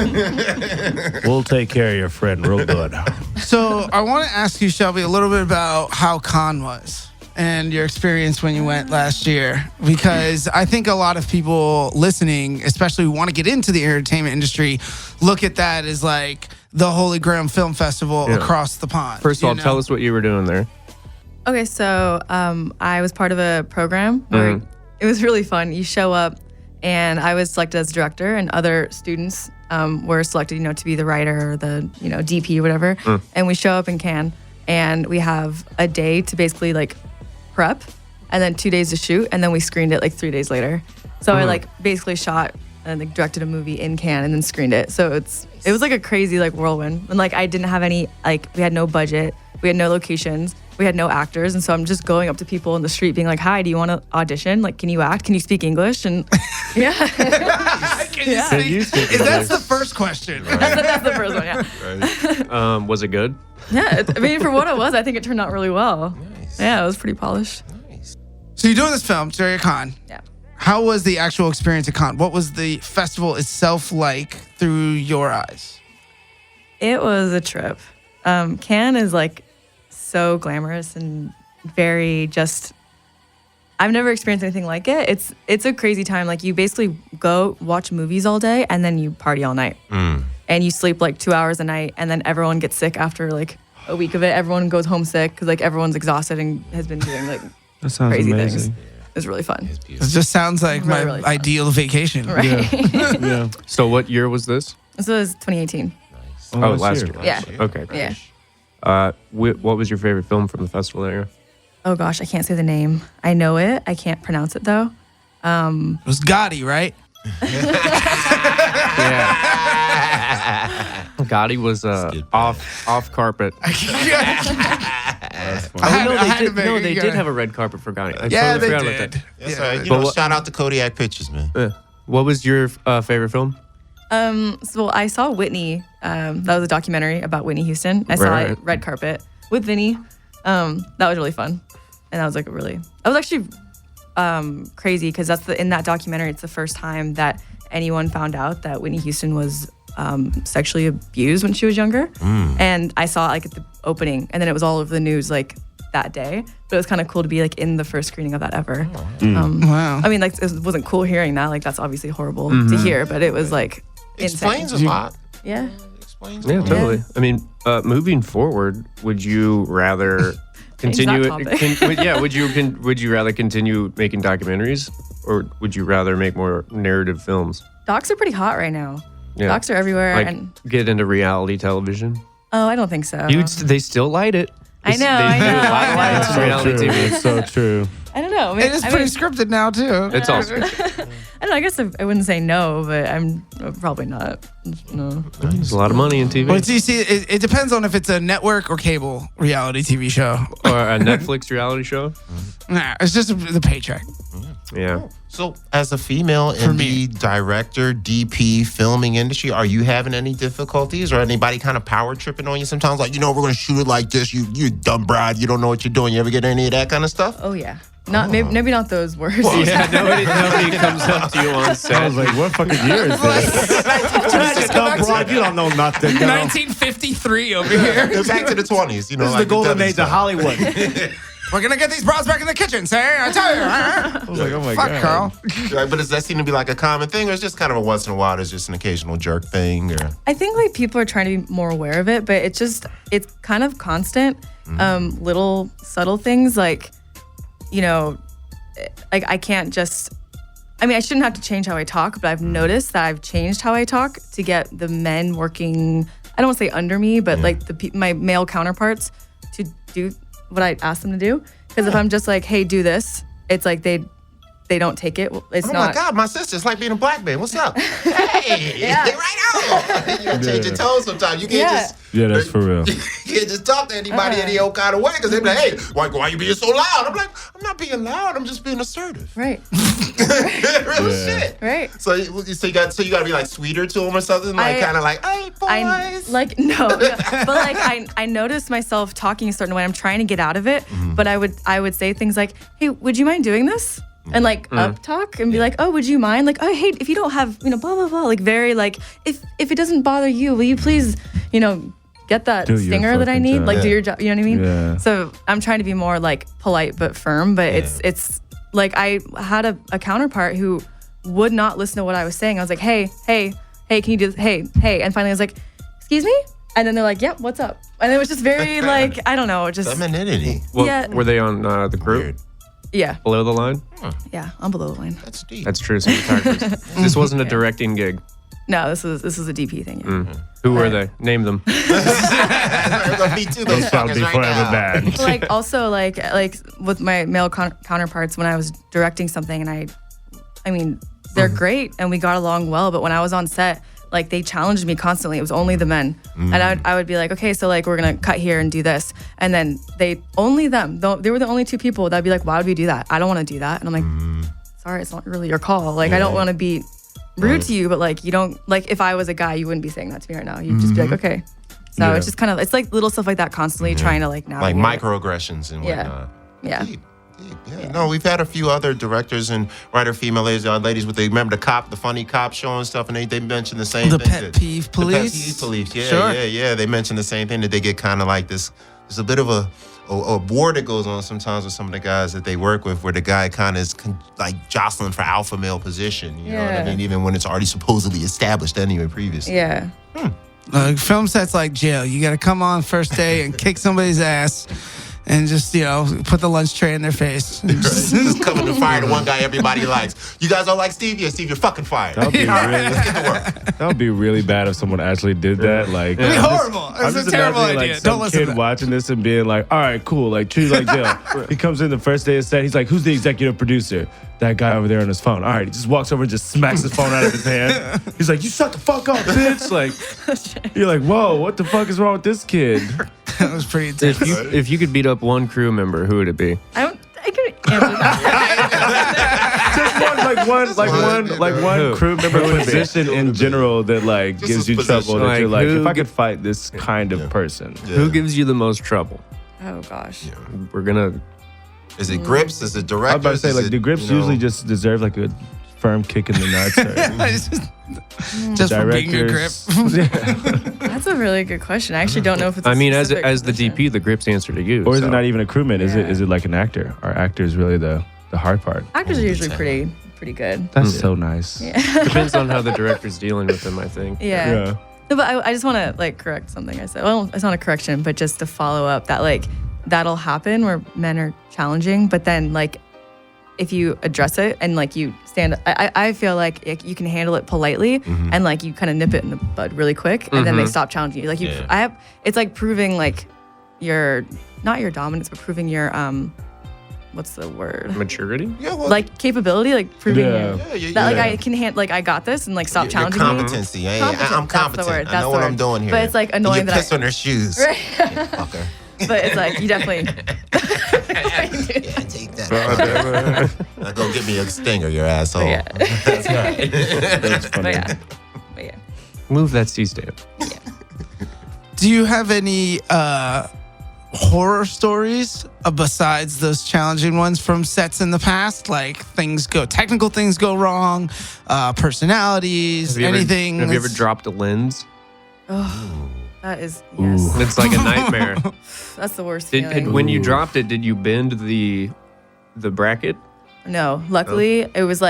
We'll take care of your friend real good. So I want to ask you, Shelby, a little bit about how Con was and your experience when you went last year, because I think a lot of people listening, especially who want to get into the entertainment industry, look at that as like the Holy Grail Film Festival across the pond. First of all, tell us what you were doing there. Okay, so I was part of a program where it was really fun. You show up, and I was selected as director, and other students were selected, to be the writer or the, DP or whatever. And we show up in Cannes, and we have a day to basically like prep, and then 2 days to shoot, and then we screened it like 3 days later. So I like basically shot and like directed a movie in Cannes and then screened it. So it was like a crazy like whirlwind, and like I didn't have any we had no budget, we had no locations. We had no actors, and so I'm just going up to people in the street being like, hi, do you want to audition? Like, can you act? Can you speak English? And yeah. Can you speak That's the first question. That's the first one, yeah. Was it good? Yeah, I mean, for what it was, I think it turned out really well. Nice. Yeah, it was pretty polished. Nice. So you're doing this film, Jerry at Con. Yeah. How was the actual experience at Con? What was the festival itself like through your eyes? It was a trip. Cannes is like so glamorous and very just, I've never experienced anything like it. It's a crazy time. Like you basically go watch movies all day and then you party all night. And you sleep like 2 hours a night, and then everyone gets sick after like a week of it. Everyone goes homesick because like everyone's exhausted and has been doing like That sounds crazy amazing. things. It's really fun. It just sounds like Really, my really fun. ideal vacation. Right. Yeah. So what year was this? This was 2018. Oh, last year. Yeah. Okay. Yeah. What was your favorite film from the festival that year? Oh gosh, I can't say the name. I know it. I can't pronounce it though. It was Gotti, right? Yeah. Gotti was off carpet. I They did have a red carpet for Gotti. I Yeah, totally they forgot about did. that. Yes, Yeah. sir. You know, shout out to Kodiak Pictures, man. What was your favorite film? So I saw Whitney. That was a documentary about Whitney Houston. I saw Right. it red carpet with Vinny. That was really fun, and that was like I was actually crazy because in that documentary, it's the first time that anyone found out that Whitney Houston was sexually abused when she was younger. And I saw it like at the opening, and then it was all over the news like that day. But it was kind of cool to be like in the first screening of that ever. Wow. I mean, like it wasn't cool hearing that. Like that's obviously horrible to hear, but it was like Explains insane. a lot. Yeah. Explains Yeah, a lot. totally. I mean, moving forward, would you rather continue? topic. Would you rather continue making documentaries, or would you rather make more narrative films? Docs are pretty hot right now. Yeah. Docs are everywhere, Like and get into reality television? I don't think so. They still light it. I know, They I do know, a lot I of know. lights in So reality true. TV. It's so true. I don't know. It is pretty scripted now too. It's all I don't know. I guess I wouldn't say no, but I'm probably not. No. There's a lot of money in TV. Well, you see, it depends on if it's a network or cable reality TV show. Or a Netflix reality show. Nah, it's just the paycheck. Yeah. So, as a female in the director, DP, filming industry, are you having any difficulties or anybody kind of power tripping on you sometimes? Like, we're going to shoot it like this. You dumb bride. You don't know what you're doing. You ever get any of that kind of stuff? Oh yeah. Not maybe not those words. Yeah, nobody comes up to you on set. I was like, what fucking year is this? Dumb broad, you don't know nothing. Girl. 1953 over here. Go back to the 20s. This is the golden age of Hollywood. We're gonna get these bras back in the kitchen, sir. I tell you. I was like, oh my Fuck, god. Carl. Right, but does that seem to be like a common thing, or it's just kind of a once in a while, there's just an occasional jerk thing? Or I think like people are trying to be more aware of it, but it's kind of constant. Little subtle things like, like I can't just. I mean, I shouldn't have to change how I talk, but I've noticed that I've changed how I talk to get the men working. I don't want to say under me, but like my male counterparts to do what I ask them to do. Because if I'm just like, hey, do this, it's like they don't take it. It's oh not. my God, my sister, it's like being a black man. What's up? Hey, get right on. You gotta change your tone sometimes. You can't just. Yeah, that's for real. You can't just talk to anybody any old kind of way because they be like, hey, why you being so loud? I'm like, I'm not being loud. I'm just being assertive. Right. Real shit. Right. So you got to be like sweeter to them or something, like kind of like, hey, boys. No, but like I noticed myself talking a certain way. I'm trying to get out of it, but I would say things like, "Hey, would you mind doing this?" And like up talk and be like, "Oh, would you mind?" Like, "Oh, hey, if you don't have, blah blah blah." Like very like, if it doesn't bother you, will you please, get that Do your stinger that I fucking need? job. Like do your job. You know what I mean? Yeah. So I'm trying to be more like polite but firm. But it's like I had a counterpart who would not listen to what I was saying. I was like, hey, can you do this? Hey. And finally I was like, excuse me? And then they're like, yep, what's up? And it was just very like, I don't know, just. Femininity. Yeah. Were they on the group? Weird. Yeah. Below the line? Yeah, I'm below the line. That's deep. That's true. Cinematographers. This wasn't a directing gig. No, this is a DP thing. Yeah. Who were they? Name them. Me too, those They shall fuckers be right forever now. bad. Like also like with my male counterparts when I was directing something, and I mean they're great and we got along well, but when I was on set, like they challenged me constantly. It was only the men, and I would be like, okay, so like we're gonna cut here and do this, and then they were the only two people that'd be like, why would we do that? I don't want to do that, and I'm like, sorry, it's not really your call. Like I don't want to be rude to you, but like you don't like if I was a guy, you wouldn't be saying that to me right now. You'd just be like, okay. So it's just kind of it's like little stuff like that constantly trying to like navigate. Like microaggressions and whatnot. Yeah. Deep. Yeah. No, we've had a few other directors and writer female ladies with the funny cop show and stuff, and they mentioned the same The thing. pet peeve police? The pet peeve police, yeah, Sure. yeah. They mentioned the same thing, that they get kind of like this. There's a bit of a war that goes on sometimes with some of the guys that they work with, where the guy kind of is like jostling for alpha male position. You know what I mean? Even when it's already supposedly established anyway previously. Yeah. Film set's like jail. You got to come on first day and kick somebody's ass. And just, put the lunch tray in their face. Just coming to fire the one guy everybody likes. You guys don't like Steve? Yeah, Steve, you're fucking fired. That would be Let's get to work. That would be really bad if someone actually did that. Like, It'd be horrible. It's a terrible idea. Like, Don't listen to kid that. watching this and being like, all right, cool. Like, treat it like jail. He comes in the first day of set. He's like, who's the executive producer? That guy over there on his phone. All right, he just walks over and just smacks his phone out of his hand. He's like, you shut the fuck up, bitch. Like, you're like, whoa, what the fuck is wrong with this kid? That was pretty intense. If you could beat up one crew member, who would it be? I could answer that. Just one crew member position in general that like Just gives a you trouble. position. That you're like, Who if I could fight this kind of person. Who gives you the most trouble? Oh gosh. We're gonna. Is it grips? Is it directors? I was about to say, Is like, it, the grips usually just deserve like a firm kick in the nuts. Or Just for being a grip. That's a really good question. I actually don't know if it's. I mean, as specific the position. DP, the grips answer to you. Or is so. it not even a crewman? Is Yeah. it like an actor? Our actor is really the hard part. Actors are usually pretty good. That's so nice. Depends on how the director's dealing with them, I think. Yeah. No, but I just want to like correct something I said. Well, it's not a correction, but just to follow up that like that'll happen where men are challenging, but then like if you address it and like you stand, I feel like you can handle it politely and like you kind of nip it in the bud really quick and then they stop challenging you. Like it's like proving like not your dominance, but proving your what's the word? Maturity? Yeah, well, Like capability, like proving Yeah. that like I can like I got this and like stop your challenging competency. me. Hey, Competent, I'm competent. That's the word. I know what I'm doing here. But it's like annoying you that piss on their shoes. Right. Yeah, fucker. But it's like you definitely. Yeah, take that. Now go get me a stinger, your asshole. Yeah. That's right. But yeah. Move that C-stand. Do you have any horror stories besides those challenging ones from sets in the past? Like technical things go wrong, personalities, anything. Have you ever dropped a lens? Oh, that is yes. It's like a nightmare. That's the worst feeling. When you dropped it, did you bend the bracket? No, luckily it was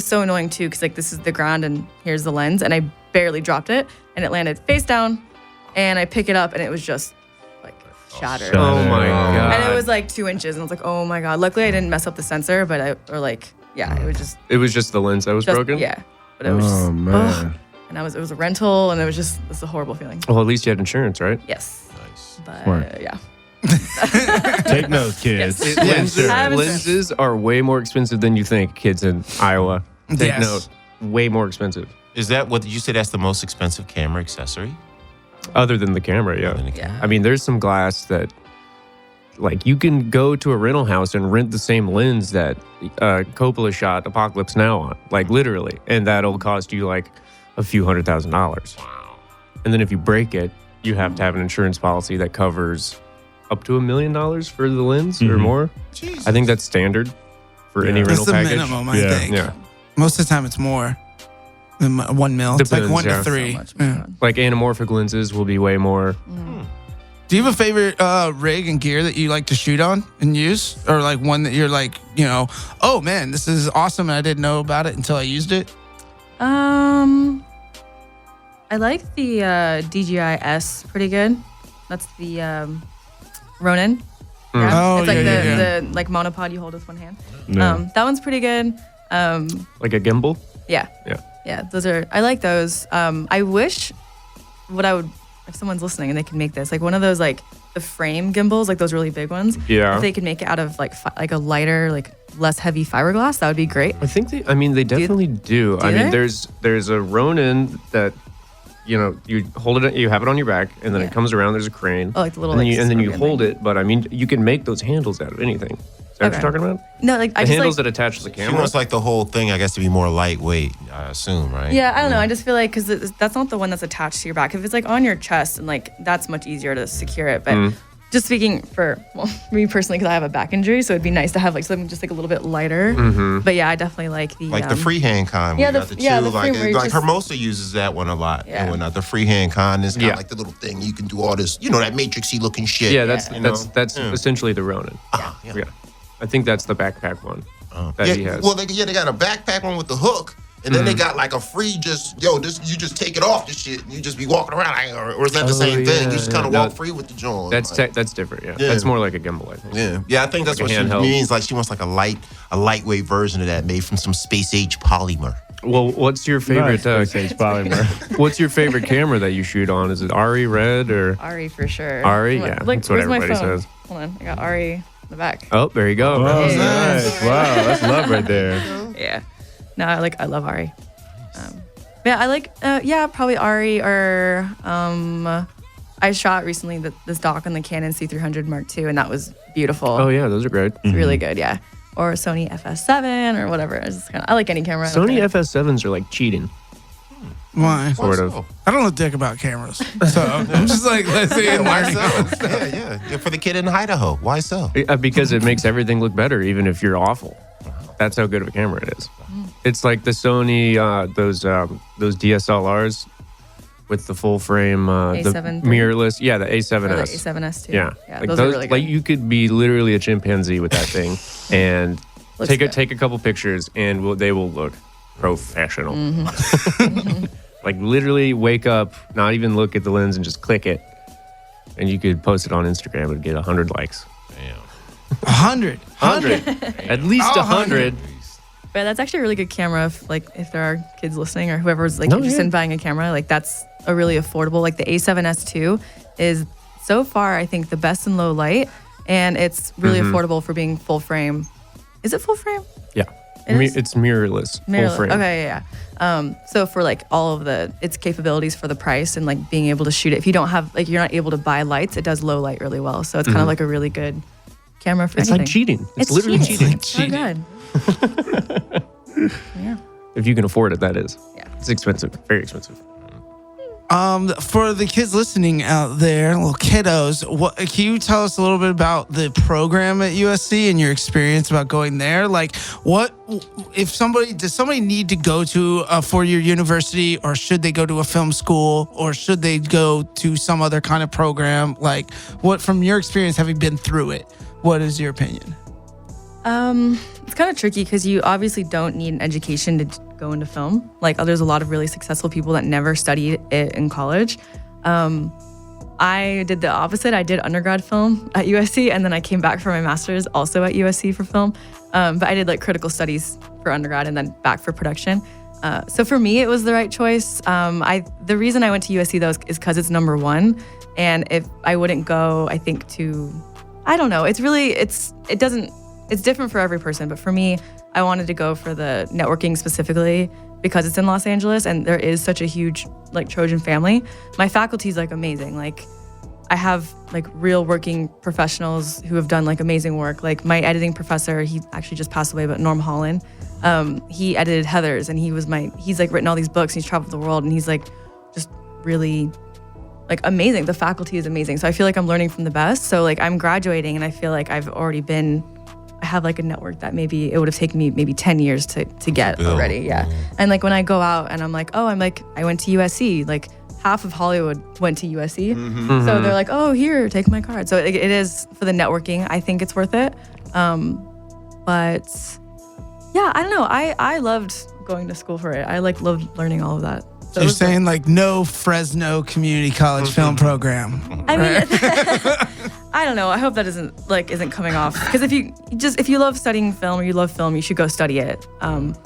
so annoying too because like this is the ground and here's the lens and I barely dropped it and it landed face down and I pick it up and it was just like shattered. Oh my god! And it was like 2 inches and I was like, oh my god. Luckily I didn't mess up the sensor, but it was just the lens that was broken. Yeah, but it was just Oh man. and it was a rental and it was a horrible feeling. Well, at least you had insurance, right? Yes. Nice. But Smart. yeah. Take notes, kids. Yes. Lenses are way more expensive than you think, kids in Iowa. Take Yes. note. Way more expensive. Is that what you said? That's the most expensive camera accessory? Other than the camera, yeah. Yeah. I mean, there's some glass that, like, you can go to a rental house and rent the same lens that Coppola shot Apocalypse Now on, like literally, and that'll cost you like a few $100,000. Wow. And then if you break it, you have to have an insurance policy that covers up to $1 million for the lens or more. Jesus. I think that's standard for any rental That's the package. minimum, I Yeah. think. Yeah. Most of the time it's more than 1 mil. It's like Depends, 1 to yeah. 3. So much more Yeah. fun. Like anamorphic lenses will be way more. Do you have a favorite rig and gear that you like to shoot on and use? Or like one that you're like, oh man, this is awesome and I didn't know about it until I used it? I like the DJI S pretty good. That's the Ronin. Yeah. Oh, it's like yeah. the like monopod you hold with one hand. Yeah. That one's pretty good. Like a gimbal? Yeah. Yeah. Yeah, I like those. I wish if someone's listening and they can make this, like one of those like the frame gimbals, like those really big ones. Yeah. If they could make it out of like a lighter, like less heavy fiberglass, that would be great. I think they definitely do. I mean, they? there's a Ronin that, you hold it, you have it on your back, and then Yeah. it comes around. There's a crane. Oh, like the little, and then like, you, and then you scorpion hold thing. it. But I mean, you can make those handles out of anything. Is that what you're Okay. talking about? No, like I The just handles like that attach to the She camera. wants like the whole thing, I guess, to be more lightweight, I assume, right? yeah, I don't know. I just feel like because that's not the one that's attached to your back. If it's like on your chest and like that's much easier to secure it. But Mm. just speaking for me personally, because I have a back injury, so it'd be nice to have like something just like a little bit lighter. Mm-hmm. But yeah, I definitely like the Like the freehand con. yeah, we the- got the yeah, two, the like, free where you like just- Hermosa uses that one a lot. Yeah. And whatnot. The freehand con is kind of Yeah. like the little thing. You can do all this, that matrixy looking shit. Yeah, that's you that's know? Yeah. essentially the Ronin. Yeah. Yeah, I think that's the backpack one that yeah, he has. Well, they got a backpack one with the hook, And then they got like a free you just take it off the shit and you just be walking around. Or is that the same thing? You just kind of walk free with the joint. That's different, yeah. That's more like a gimbal, I think. Yeah, I think that's like what she means. Like she wants like a lightweight version of that made from some space age polymer. Well, what's your favorite polymer? What's your favorite camera that you shoot on? Is it Ari Red or Ari for sure? Ari, yeah. That's what everybody says. Hold on, I got Ari in the back. Oh, there you go. Oh, nice. Wow, that's love right there. Yeah. No, I love Ari. Yeah, I like probably Ari or I shot recently this doc on the Canon C300 Mark II, and that was beautiful. Oh yeah, those are great. It's really good, yeah. Or Sony FS7 or whatever. I like any camera. Sony FS7s are like cheating. Why? Sort of. I don't know dick about cameras, so I'm just like, let's see. Why so? Yeah. For the kid in Idaho, why so? Because it makes everything look better, even if you're awful. That's how good of a camera it is. It's like the Sony those DSLRs with the full frame, the A7 mirrorless. Yeah, the A7S. Or the A7S too. Yeah, like those are really good. Like you could be literally a chimpanzee with that thing, and take a couple pictures, and they will look professional. Like literally wake up, not even look at the lens, and just click it, and you could post it on Instagram and get 100 likes. 100. At least 100. But that's actually a really good camera if there are kids listening or whoever's interested in buying a camera. Like that's a really affordable. Like the A7S II is so far I think the best in low light, and it's really affordable for being full frame. Is it full frame? Yeah. It's mirrorless. Full frame. Okay, yeah. So for like all of its capabilities for the price and like being able to shoot it, if you don't have you're not able to buy lights, it does low light really well. So it's kind of like a really good camera for anything. Like cheating. It's literally cheating. It's so good. Yeah. If you can afford it, that is. Yeah. It's expensive. Very expensive. For the kids listening out there, little kiddos, can you tell us a little bit about the program at USC and your experience about going there? Like, does somebody need to go to a four-year university, or should they go to a film school, or should they go to some other kind of program? Like, what from your experience, having been through it, what is your opinion? It's kind of tricky because you obviously don't need an education to go into film. Like there's a lot of really successful people that never studied it in college. I did the opposite. I did undergrad film at USC, and then I came back for my master's also at USC for film. But I did like critical studies for undergrad and then back for production. So for me, it was the right choice. The reason I went to USC though is because it's number one. And if I wouldn't go, I think I don't know. It's different for every person, but for me, I wanted to go for the networking specifically because it's in Los Angeles and there is such a huge like Trojan family. My faculty is like amazing. Like I have like real working professionals who have done like amazing work. Like my editing professor, he actually just passed away, but Norm Holland, he edited Heathers and he's like written all these books and he's traveled the world and he's like just really like amazing. The faculty is amazing. So I feel like I'm learning from the best. So like I'm graduating and I feel like I have like a network that maybe it would have taken me maybe 10 years to get already. Yeah. And like when I go out and I'm like, I went to USC, like half of Hollywood went to USC. So they're like, oh, here, take my card. So it is for the networking. I think it's worth it. But yeah, I don't know. I loved going to school for it. I like loved learning all of that. So you're saying like no Fresno Community College film program. I mean, I don't know. I hope that isn't coming off because if you love studying film or you love film, you should go study it. But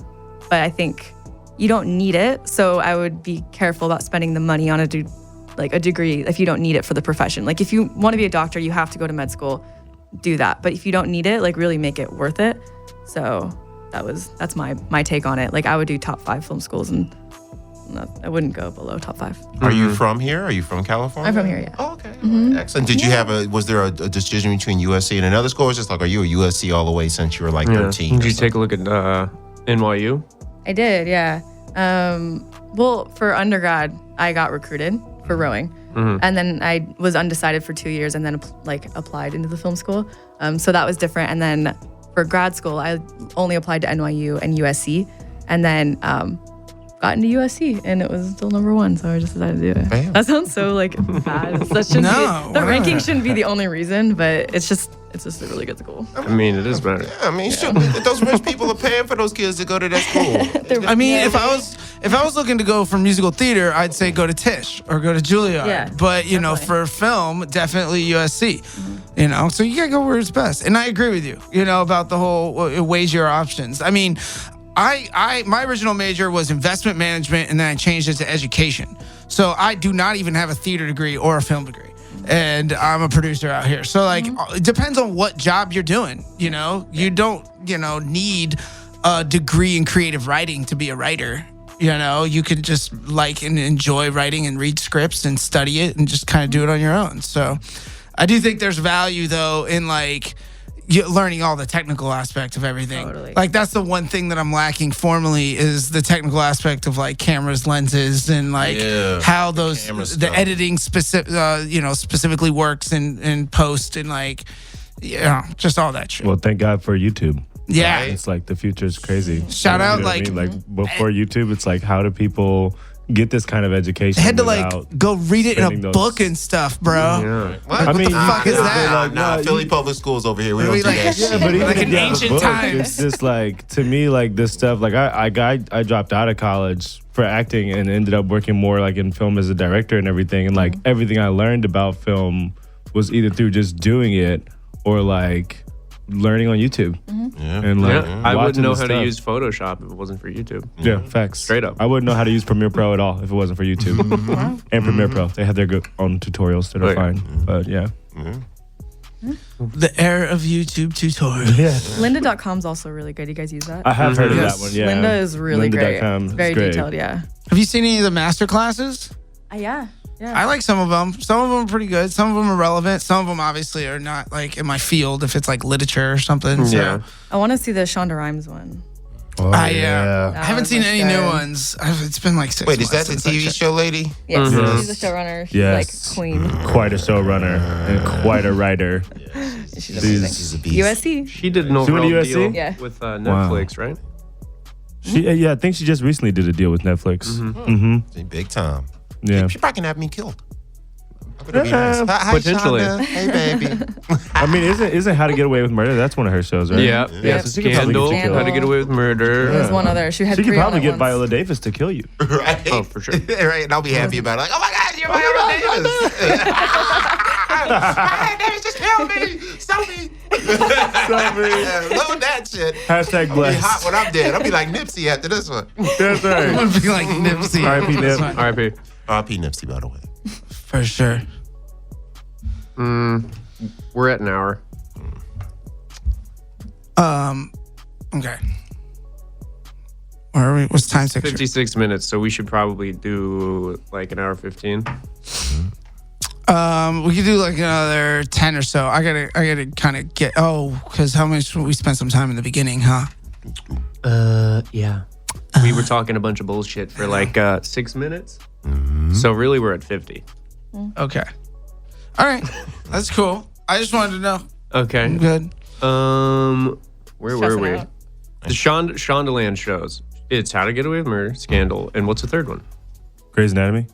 I think you don't need it, so I would be careful about spending the money on a degree if you don't need it for the profession. Like if you want to be a doctor, you have to go to med school, do that. But if you don't need it, like really make it worth it. So that's my take on it. Like I would do top 5 film schools and. I wouldn't go below top 5. Are you from here? Are you from California? I'm from here, yeah. Oh, okay. Excellent. Was there a decision between USC and another school? Or just like, are you a USC all the way since you were like 13? Did you take a look at NYU? I did, yeah. Well, for undergrad, I got recruited for rowing. And then I was undecided for 2 years and then applied into the film school. So that was different. And then for grad school, I only applied to NYU and USC. And then got into USC, and it was still number 1, so I just decided to do it. Bam. That sounds so like bad. That shouldn't No, be, the why ranking not? shouldn't be the only reason, but it's just a really good school. I mean, it is better. I mean, shit, those rich people are paying for those kids to go to that school. I mean, if I was looking to go for musical theater, I'd say go to Tisch or go to Juilliard. Yeah, but you know, definitely. for film, definitely USC. You know, so you gotta go where it's best. And I agree with you. You know, about the whole weigh your options. I mean, my original major was investment management, and then I changed it to education. So I do not even have a theater degree or a film degree. And I'm a producer out here. So like it depends on what job you're doing, you know? You don't, need a degree in creative writing to be a writer. You know, you could just like and enjoy writing and read scripts and study it and just kind of do it on your own. So I do think there's value though in like learning all the technical aspect of everything. Totally. Like that's the one thing that I'm lacking formally is the technical aspect of like cameras, lenses, and like how those camera the stuff. editing specifically works in post and like just all that shit. Well, thank God for YouTube. Yeah. It's like the future is crazy. Shout You out, know what I like- mean? Like before YouTube, it's like how do people get this kind of education? I had to without like go read it in a spending those- book and stuff, bro. Yeah. What? I mean, the fuck is that? Nah, no, Philly you- Public Schools over here. We don't We do like- that Yeah, shit. But even Like if in you have a ancient book, times. it's just like to me, like this stuff. Like I dropped out of college for acting and ended up working more like in film as a director and everything. And like everything I learned about film was either through just doing it or like learning on YouTube. Yeah. And like I wouldn't watching know the how to stuff. use Photoshop if it wasn't for YouTube. Yeah, facts. Straight up. I wouldn't know how to use Premiere Pro at all if it wasn't for YouTube. And Premiere Pro. They have their good own tutorials that are Oh, yeah. fine. But yeah. The era of YouTube tutorials. Yeah. Lynda.com's also really good. You guys use that? I have heard of Yes. that one. Yeah. Lynda is really great. Lynda.com It's is very great. detailed, yeah. Have you seen any of the master classes? Yeah. I like some of them. Some of them are pretty good. Some of them are relevant. Some of them obviously are not like in my field if it's like literature or something. So. Yeah. I want to see the Shonda Rhimes one. Oh, I That haven't was seen much any new good. ones. It's been like 6 Wait, months. is that the since I TV checked. show lady? Yes, Mhm. she's the showrunner. She's Yes. like queen. Quite a showrunner and quite a writer. She's She's- amazing. She's a beast. USC. She did an She went overall to USC? deal Yeah. with Netflix, right? I think she just recently did a deal with Netflix. Mm-hmm. Big time. Yeah. She probably can have me killed. I'm gonna be nice. Hi, potentially. Shonda. Hey, baby. I mean, isn't How to Get Away with Murder? That's one of her shows, right? Yeah. Yeah. So she could probably Scandal. get you How to killed. Get Away with Murder. There's one other. She had She could three on probably at get once. Viola Davis to kill you. Right? Oh, for sure. Right, and I'll be happy about it. Like, oh my God, you're Viola Davis. Viola Davis, just kill me. Stop me. Load that shit. Hashtag I'll be hot blessed. when I'm dead. I'll be like Nipsey after this one. That's I'm right. gonna be like Nipsey. R.I.P. Nip. R.I.P. R.P. Nipsey, by the way. For sure. We're at an hour. Okay. Where are we? What's time signature? 56 minutes, so we should probably do like an hour 15. We could do like another 10 or so. I gotta kind of get. Because how much we spent some time in the beginning, huh? Yeah. We were talking a bunch of bullshit for like 6 minutes. So really, we're at 50. Okay. All right. That's cool. I just wanted to know. Okay. I'm good. Where Stressing were we? out. The Shondaland shows. It's How to Get Away with Murder, Scandal, and what's the third one? Grey's Anatomy?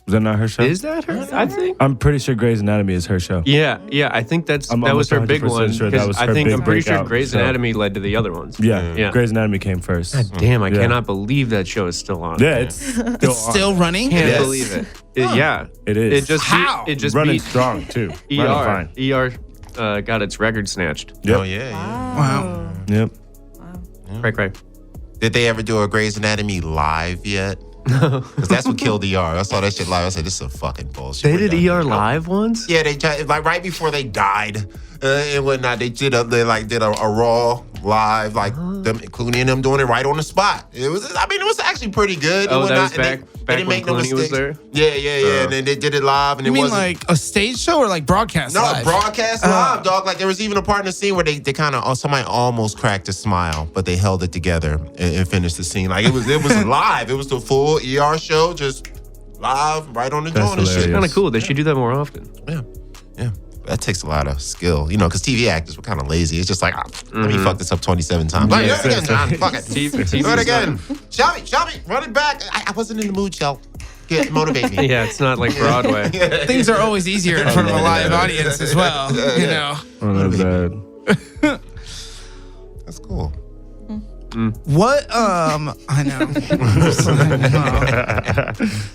Was that not her show? Is that her? I think. I'm pretty sure Grey's Anatomy is her show. Yeah. I think that I'm was her big 100% one. sure that 'cause was I her think big I'm pretty sure breakout Grey's show. Anatomy led to the other ones. Yeah. Yeah. Grey's Anatomy came first. Damn, I Yeah. cannot believe that show is still on. Yeah, it's still It's still running. Can't Yes. believe it. Yeah. It is. It just How? It just running beat strong too. Running fine. ER got its record snatched. Yep. Oh, yeah. Wow. Yep. Right. Did they ever do a Grey's Anatomy live yet? Because that's what killed ER. I saw that shit live. I said, this is a fucking bullshit. They We're did done. ER live once? Yeah, they tried, like right before they died and whatnot. They did a raw live, like them, Clooney and them doing it right on the spot. It was actually pretty good. Oh, and that was whatnot, and back they when didn't make no Clooney was mistakes. there? Yeah. And then they did it live, and You it mean wasn't. like a stage show or like broadcast? No, live? broadcast live, dog. Like there was even a part in the scene where they kind of somebody almost cracked a smile, but they held it together and finished the scene. Like it was live. It was the full ER show, just live, right on the That's joint and shit. hilarious. Kind of cool. They should do that more often. Yeah. that takes a lot of skill, you know, because TV actors were kind of lazy. It's just like, let me fuck this up 27 times. Like, Yeah. do it again, John. Fuck it. TV Do it again. Shelby, run it back. I wasn't in the mood, Shel. Motivate me. Yeah, it's not like Broadway. Things are always easier in front of a live audience as well, you know. Oh, that's bad. That's cool. What, I know.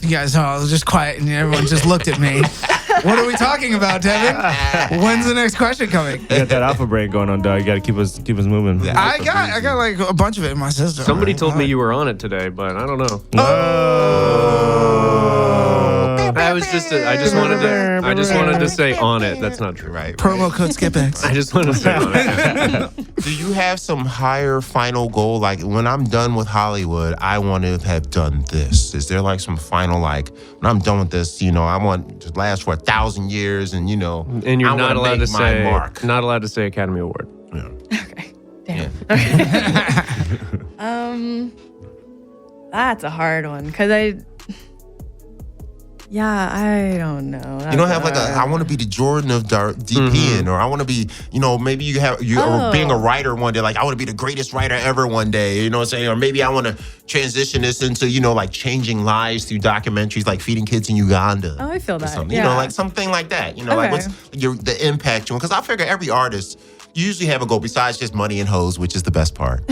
You guys all just quiet and everyone just looked at me. What are we talking about, Devin? When's the next question coming? You got that alpha brain going on, dog. You got to keep us moving. I got like a bunch of it in my system. Somebody told me you were on it today, but I don't know. I just wanted to say on it. That's not true. Right. Promo code Skitbags. I just wanted to say on it. Do you have some higher final goal? Like, when I'm done with Hollywood, I want to have done this. Is there like some final, like, when I'm done with this, you know, I want to last for 1,000 years, and you know, And you're I not wanna allowed make to my say mark. not allowed to say Academy Award. Okay. Damn. Yeah. That's a hard one because I don't know. You don't have like I want to be the Jordan of DPing, or I want to be, you know, maybe or being a writer one day. Like, I want to be the greatest writer ever one day. You know what I'm saying? Or maybe I want to transition this into, you know, like changing lives through documentaries, like feeding kids in Uganda. Oh, I feel that. Something. Yeah. You know, like something like that. You know, like Okay. what's the impact you want? Because I figure every artist usually have a goal besides just money and hoes, which is the best part.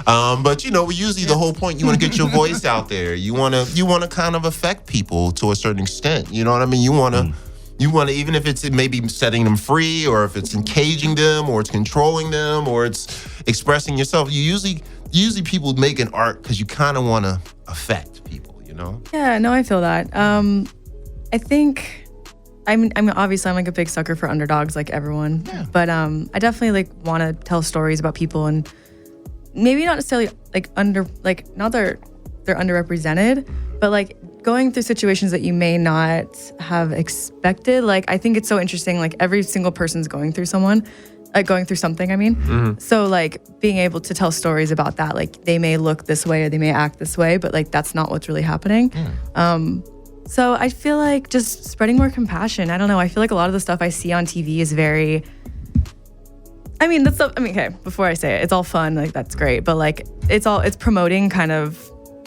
But you know, usually the whole point, you want to get your voice out there. You want to kind of affect people to a certain extent. You know what I mean? You want to, even if it's maybe setting them free, or if it's encaging them, or it's controlling them, or it's expressing yourself. Usually people make an art because you kind of want to affect people. You know? Yeah, no, I feel that. I think I'm obviously I'm like a big sucker for underdogs, like everyone. Yeah. But I definitely like want to tell stories about people, and maybe not necessarily like not that they're underrepresented, but like going through situations that you may not have expected. Like, I think it's so interesting. Like, every single person's going through something. I mean, so like being able to tell stories about that, like they may look this way or they may act this way, but like that's not what's really happening. So I feel like just spreading more compassion. I don't know. I feel like a lot of the stuff I see on TV is very, okay, before I say it, it's all fun. Like, that's great. But like, it's promoting kind of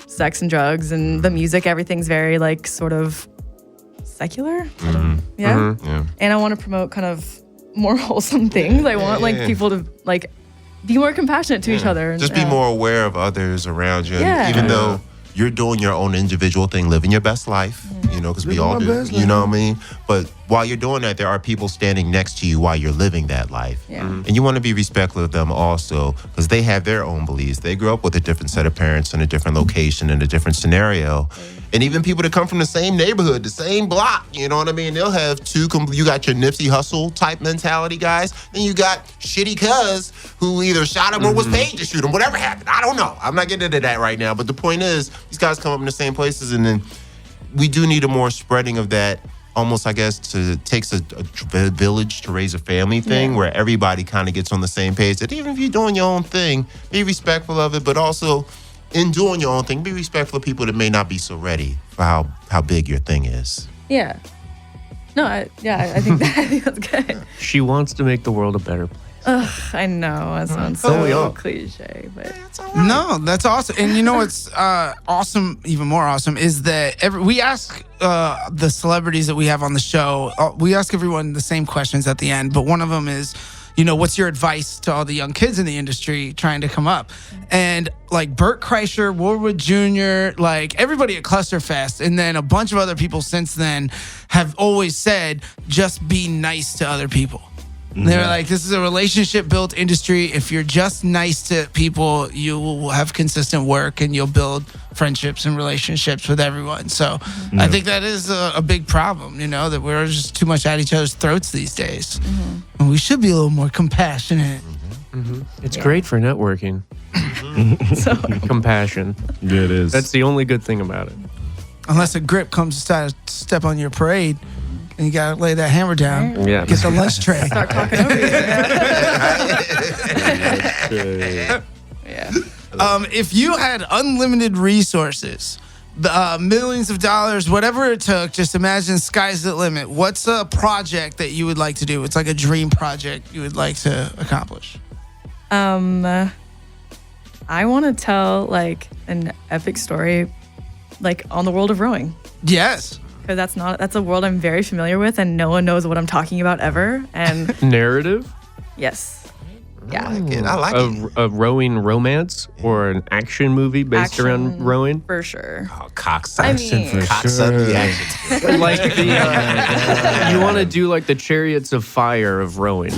sex and drugs, and the music, everything's very like sort of secular. Yeah. And I want to promote kind of more wholesome things. I want like people to like be more compassionate to each other. Just be more aware of others around you. Yeah. And even though you're doing your own individual thing, living your best life, you know, because we all do, you know what I mean? But while you're doing that, there are people standing next to you while you're living that life. Yeah. And you want to be respectful of them also, because they have their own beliefs. They grew up with a different set of parents in a different location, in a different scenario. And even people that come from the same neighborhood, the same block, you know what I mean? They'll have you got your Nipsey Hussle type mentality guys, then you got shitty cuz who either shot him or was paid to shoot him, whatever happened. I don't know. I'm not getting into that right now. But the point is, these guys come up in the same places, and then we do need a more spreading of that. Almost, I guess, takes a village to raise a family thing, where everybody kind of gets on the same page. That even if you're doing your own thing, be respectful of it, but also in doing your own thing, be respectful of people that may not be so ready for how big your thing is. Yeah. No, I think that's good. She wants to make the world a better place. I know, that sounds so cliche, but No, that's awesome. And you know what's awesome, even more awesome, is that we ask the celebrities that we have on the show, we ask everyone the same questions at the end, but one of them is, you know, what's your advice to all the young kids in the industry trying to come up? And like Bert Kreischer, Woolwood Jr., like everybody at Clusterfest, and then a bunch of other people since then have always said, just be nice to other people. They're like, this is a relationship-built industry. If you're just nice to people, you will have consistent work, and you'll build friendships and relationships with everyone. So I think that is a big problem, you know, that we're just too much at each other's throats these days. And we should be a little more compassionate. It's great for networking. so Compassion. Yeah, it is. That's the only good thing about it. Unless a grip comes to step on your parade. And you gotta lay that hammer down. Yeah. Get the lunch tray. start talking over you. Yeah. If you had unlimited resources, millions of dollars, whatever it took, just imagine sky's the limit. What's a project that you would like to do? It's like a dream project you would like to accomplish. I want to tell like an epic story, like on the world of rowing. Yes. Because that's a world I'm very familiar with, and no one knows what I'm talking about ever. And Narrative? yes. Yeah. I like it. A rowing romance or an action movie based around rowing? For sure. Oh, cocksucker. I mean, Cocksucker the action. Like you want to do like the Chariots of Fire of rowing.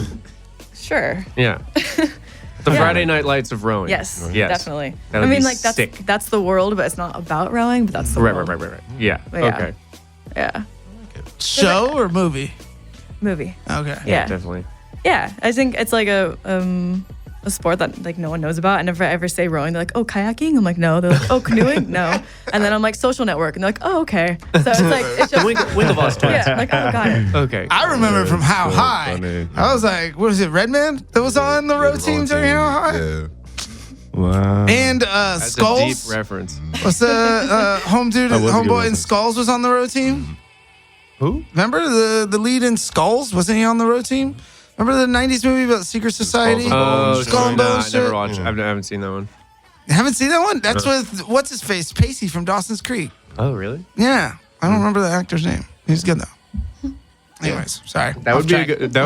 sure. Yeah. The Friday Night Lights of rowing. Yes, Yes. definitely. That I would mean, be like sick. that's the world, but it's not about rowing. But that's the world. Right. Yeah. But yeah. Okay. Yeah. Show or movie? Movie. Okay. Yeah. Definitely. Yeah, I think it's like a sport that like no one knows about. I never ever say rowing. They're like, oh, kayaking. I'm like, no. They're like, oh, canoeing. No. And then I'm like, social network, and they're like, oh, okay. So it's like it's just Winklevoss twins. yeah, like oh, got it. Okay. I remember from How so High. funny. I was like, what was it, Redman that was on the row team during How High? Yeah. Wow. And That's Skulls. a deep reference. What's the home dude? That was a good Homeboy in reference. Skulls was on the row team. Who? Remember the lead in Skulls? Wasn't he on the row team? Remember the '90s movie about secret society? Oh, Skull and nah, Bones I never shit? watched. I haven't seen that one. You haven't seen that one? That's with what's his face, Pacey from Dawson's Creek. Oh, really? Yeah, I don't remember the actor's name. He's good though. Anyways, sorry. That would be a good, that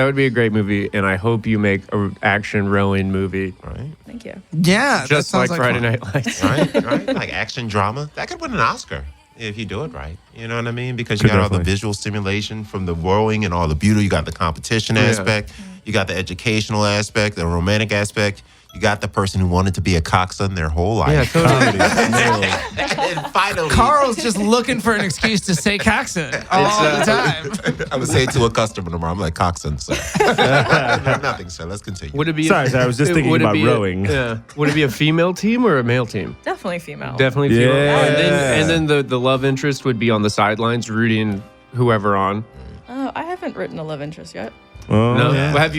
would be a great movie, and I hope you make an action rowing movie, Right. Thank you. Yeah, that just like sounds Friday fun. Night Lights. Right. Like action drama. That could win an Oscar if you do it right. You know what I mean? Because you Could got all the definitely. visual stimulation from the rowing and all the beauty. You got the competition aspect. You got the educational aspect, the romantic aspect. You got the person who wanted to be a coxswain their whole life. Yeah, totally. And finally, Carl's just looking for an excuse to say Coxon all the time. I'm going to say it to a customer tomorrow. I'm like, coxswain, sir. Nothing, sir. Let's continue. Would it be? Sorry, I was just thinking would it about be rowing. Would it be a female team or a male team? Definitely female. Definitely female. Yeah. And then the love interest would be on the sidelines rooting whoever on. Oh, I haven't written a love interest yet. Oh, No, yeah. Well,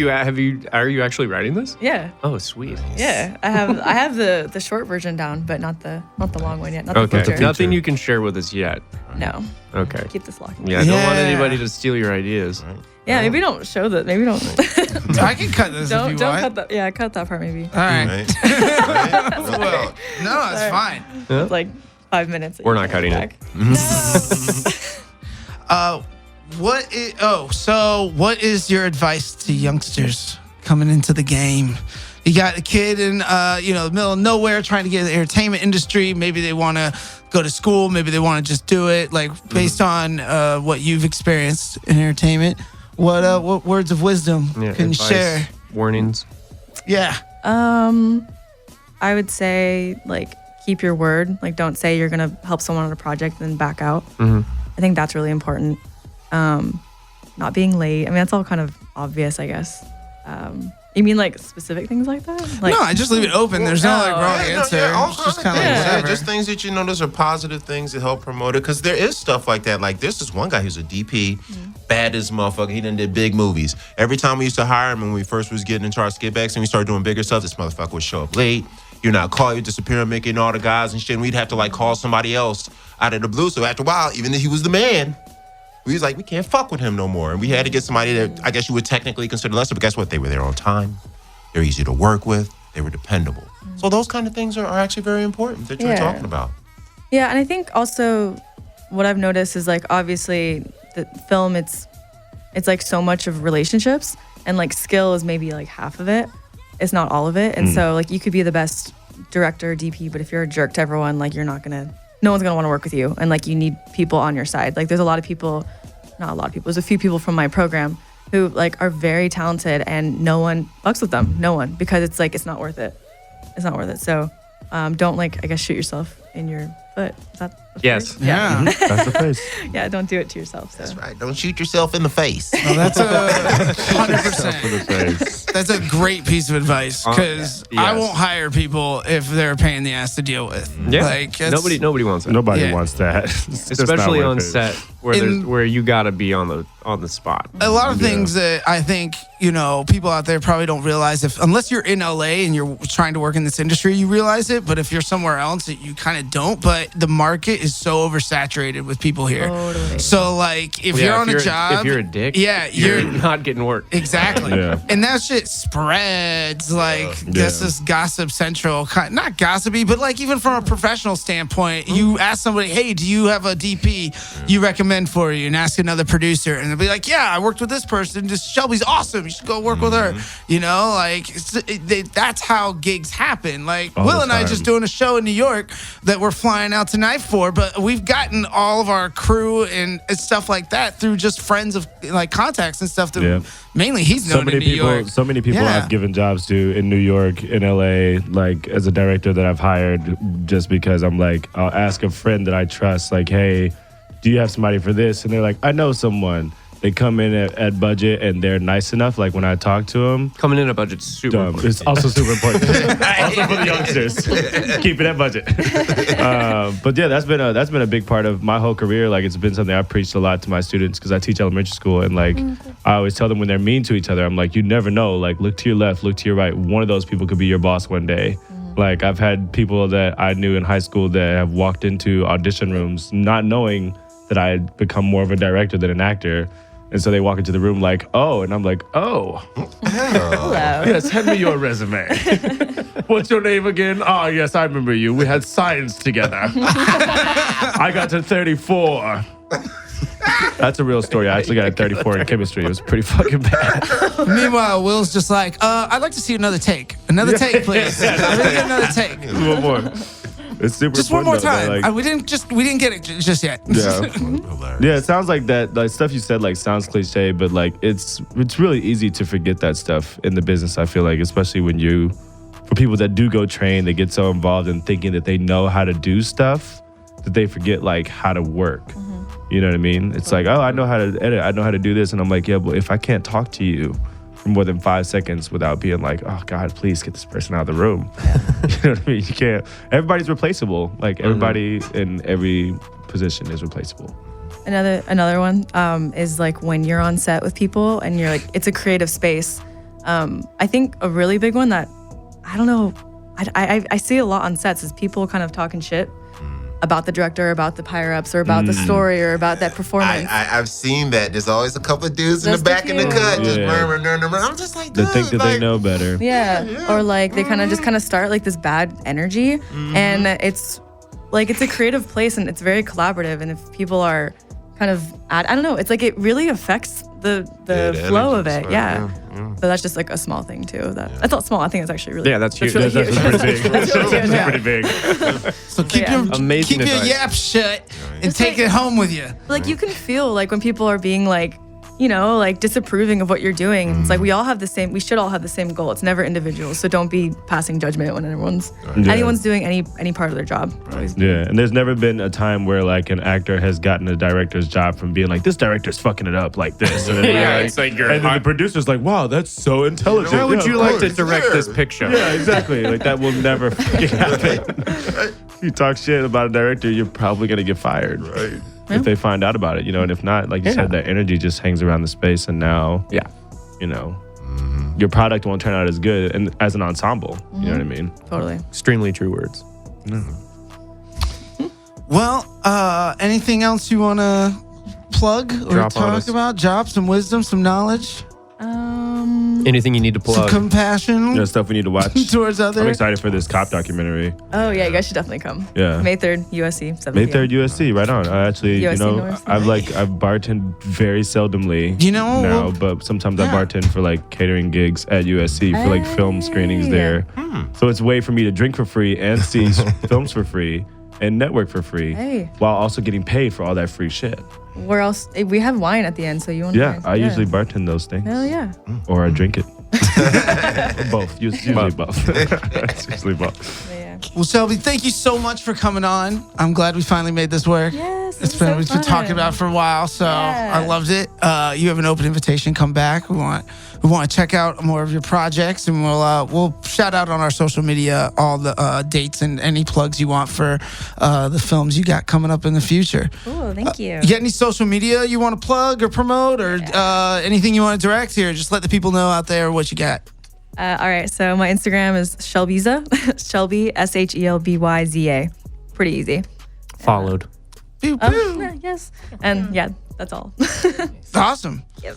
are you actually writing this? Yeah. Oh, sweet. Yeah, I have the short version down, but not the long one yet. Not the Okay. feature. Nothing you can share with us yet. No. Okay. Keep this locked. Yeah, I don't want Yeah. anybody to steal your ideas. Yeah, maybe don't show that. Maybe don't. I can cut this if don't you don't want. cut that. Yeah, cut that part maybe. All right. Right? Well, no, it's fine. Like 5 minutes. that We're you not can cutting back. What is your advice to youngsters coming into the game? You got a kid in the middle of nowhere trying to get in the entertainment industry. Maybe they want to go to school. Maybe they want to just do it. Like based on what you've experienced in entertainment, what words of wisdom Yeah, can you advice, share? warnings. Yeah. I would say like keep your word. Like don't say you're gonna help someone on a project and then back out. Mm-hmm. I think that's really important. Not being late. I mean, that's all kind of obvious, I guess. You mean like specific things like that? Like, No, I just leave it open. There's no like wrong Yeah, no, answer. yeah, all It's just kinds kind of of things. like Yeah, whatever. just things that you notice are positive things that help promote it. Because there is stuff like that. Like there's this one guy who's a DP, bad as motherfucker. He done did big movies. Every time we used to hire him when we first was getting into our Skitbags and we started doing bigger stuff, this motherfucker would show up late. You're not called, you disappear and making all the guys and shit. And we'd have to like call somebody else out of the blue. So after a while, even if he was the man, we was like, we can't fuck with him no more. And we had to get somebody that I guess you would technically consider lesser, but guess what? They were there on time. They're easy to work with. They were dependable. So those kind of things are actually very important that you're Yeah. talking about. Yeah, and I think also what I've noticed is like obviously the film it's like so much of relationships and like skill is maybe like half of it. It's not all of it. And so like you could be the best director, DP, but if you're a jerk to everyone, like no one's gonna want to work with you. And like you need people on your side. Like there's there's a few people from my program who like are very talented and no one fucks with them. No one, because it's like it's not worth it. It's not worth it. So don't like I guess shoot yourself in your foot. Is that a Yes. phrase? Yeah. That's the face. Yeah, don't do it to yourself. So. That's right. Don't shoot yourself in the face. Well, that's 100%. For the face. That's a great piece of advice because I yes. won't hire people if they're a pain in the ass to deal with. Yeah. Like that's- Nobody wants it. Nobody Yeah. wants that. It's just not Especially worth on it. set where you gotta be on the spot. A lot of things that I think people out there probably don't realize unless you're in LA and you're trying to work in this industry, you realize it. But if you're somewhere else, you kind of don't, but the market is so oversaturated with people here. Totally. So like, if you're on a job, if you're a dick, yeah, you're not getting work. Exactly. Yeah. And that shit spreads like this is gossip central, not gossipy, but like even from a professional standpoint, you ask somebody, hey, do you have a DP you recommend for you? And ask another producer and they'll be like, yeah, I worked with this person. Shelby's awesome. You should go work with her. You know, like that's how gigs happen. Like All Will the and I time. just doing a show in New York that we're flying out tonight for, but we've gotten all of our crew and stuff like that through just friends of like contacts and stuff that mainly he's known in New York. So many people Yeah. I've given jobs to in New York, in LA, like as a director that I've hired just because I'm like, I'll ask a friend that I trust, like, hey, do you have somebody for this? And they're like, I know someone. They come in at budget and they're nice enough. Like when I talk to them, Coming in a budget's super important. it's also super important. Also for the youngsters, keep it at budget. But yeah, that's been a big part of my whole career. Like it's been something I preached a lot to my students because I teach elementary school, and like I always tell them when they're mean to each other, I'm like, you never know. Like look to your left, look to your right. One of those people could be your boss one day. Like I've had people that I knew in high school that have walked into audition rooms not knowing that I had become more of a director than an actor. And so they walk into the room like, oh, and I'm like, oh. Hello. Yes, hand me your resume. What's your name again? Oh, yes, I remember you. We had science together. I got to 34. That's a real story. I actually got a 34 in chemistry. It was pretty fucking bad. Meanwhile, Will's just like, I'd like to see another take. Another take, please. Let me get another take. One more. It's super Just one more important, though, time. like- We didn't get it just yet. Yeah. Yeah, it sounds like that. Like stuff you said, like sounds cliche, but like it's really easy to forget that stuff in the business. I feel like, especially when for people that do go train, they get so involved in thinking that they know how to do stuff that they forget like how to work. You know what I mean? It's like, oh, I know how to edit. I know how to do this, and I'm like, yeah, but if I can't talk to you for more than 5 seconds without being like, oh God, please get this person out of the room. You know what I mean? You can't. Everybody's replaceable. Like everybody in every position is replaceable. Another one is like when you're on set with people and you're like, it's a creative space. I think a really big one that I don't know, I see a lot on sets is people kind of talking shit about the director, about the higher ups, or about the story, or about that performance. I've seen that. There's always a couple of dudes in the Just a back in the few. cut just Yeah. murmuring. I'm just like, They dude, think that like, they know better. Yeah. Or like they kind of start like this bad energy, and it's like it's a creative place and it's very collaborative. And if people are kind of I don't know, it's like it really affects the flow of it. right, Yeah. But that's just like a small thing too. That's not small. I think it's actually really Yeah, that's huge. really That's huge. pretty big. That's really huge. That's pretty big. So keep Yeah. your Amazing keep your advice. yaps shut and Just take like- it home with you. Like you can feel like when people are being like, you know, like disapproving of what you're doing. It's like we should all have the same goal. It's never individual. So don't be passing judgment when anyone's doing any part of their job. Yeah, and there's never been a time where like an actor has gotten a director's job from being like, this director's fucking it up like this. And then, Yeah, it's like you're. and then the producer's like, wow, that's so intelligent. How would Yeah, you of like to course. direct this picture? Yeah, exactly. Like that will never fucking happen. You talk shit about a director, you're probably gonna get fired. Right. If they find out about it, you know, and if not, like you said, that energy just hangs around the space, and now, Yeah. you know, your product won't turn out as good and as an ensemble. You know what I mean? Totally. Extremely true words. Well, anything else you want to plug or Drop on talk us. about? Drop some wisdom, some knowledge, Anything you need to some plug. compassion You know, stuff we need to watch. towards I'm others. excited for this cop documentary. Oh yeah, you guys should definitely come. Yeah. May 3rd, USC, 7 May p.m. 3rd USC, right on. I actually, USC you know, North. I've bartended very seldomly You know, now, well, but sometimes I yeah. bartend for like catering gigs at USC for like film screenings Hey. there. So it's a way for me to drink for free and see films for free and network for free Hey. while also getting paid for all that free shit. Where else? We have wine at the end, so you want? Yeah, I usually bartend those things. Hell yeah. Or I drink it. Both. Usually both. It's usually both. But yeah. Well, Shelby, thank you so much for coming on. I'm glad we finally made this work. Yes, It's been we've been talking about it for a while, so Yeah. I loved it. You have an open invitation. Come back. We want to check out more of your projects, and we'll shout out on our social media all the dates and any plugs you want for the films you got coming up in the future. Cool, thank you. You got any social media you want to plug or promote, or anything you want to direct here? Just let the people know out there what you got. All right, so my Instagram is Shelbyza, Shelby, SHELBYZA. pretty easy. Followed. Pew, pew. Yes. And yeah, that's all. Awesome. Yep.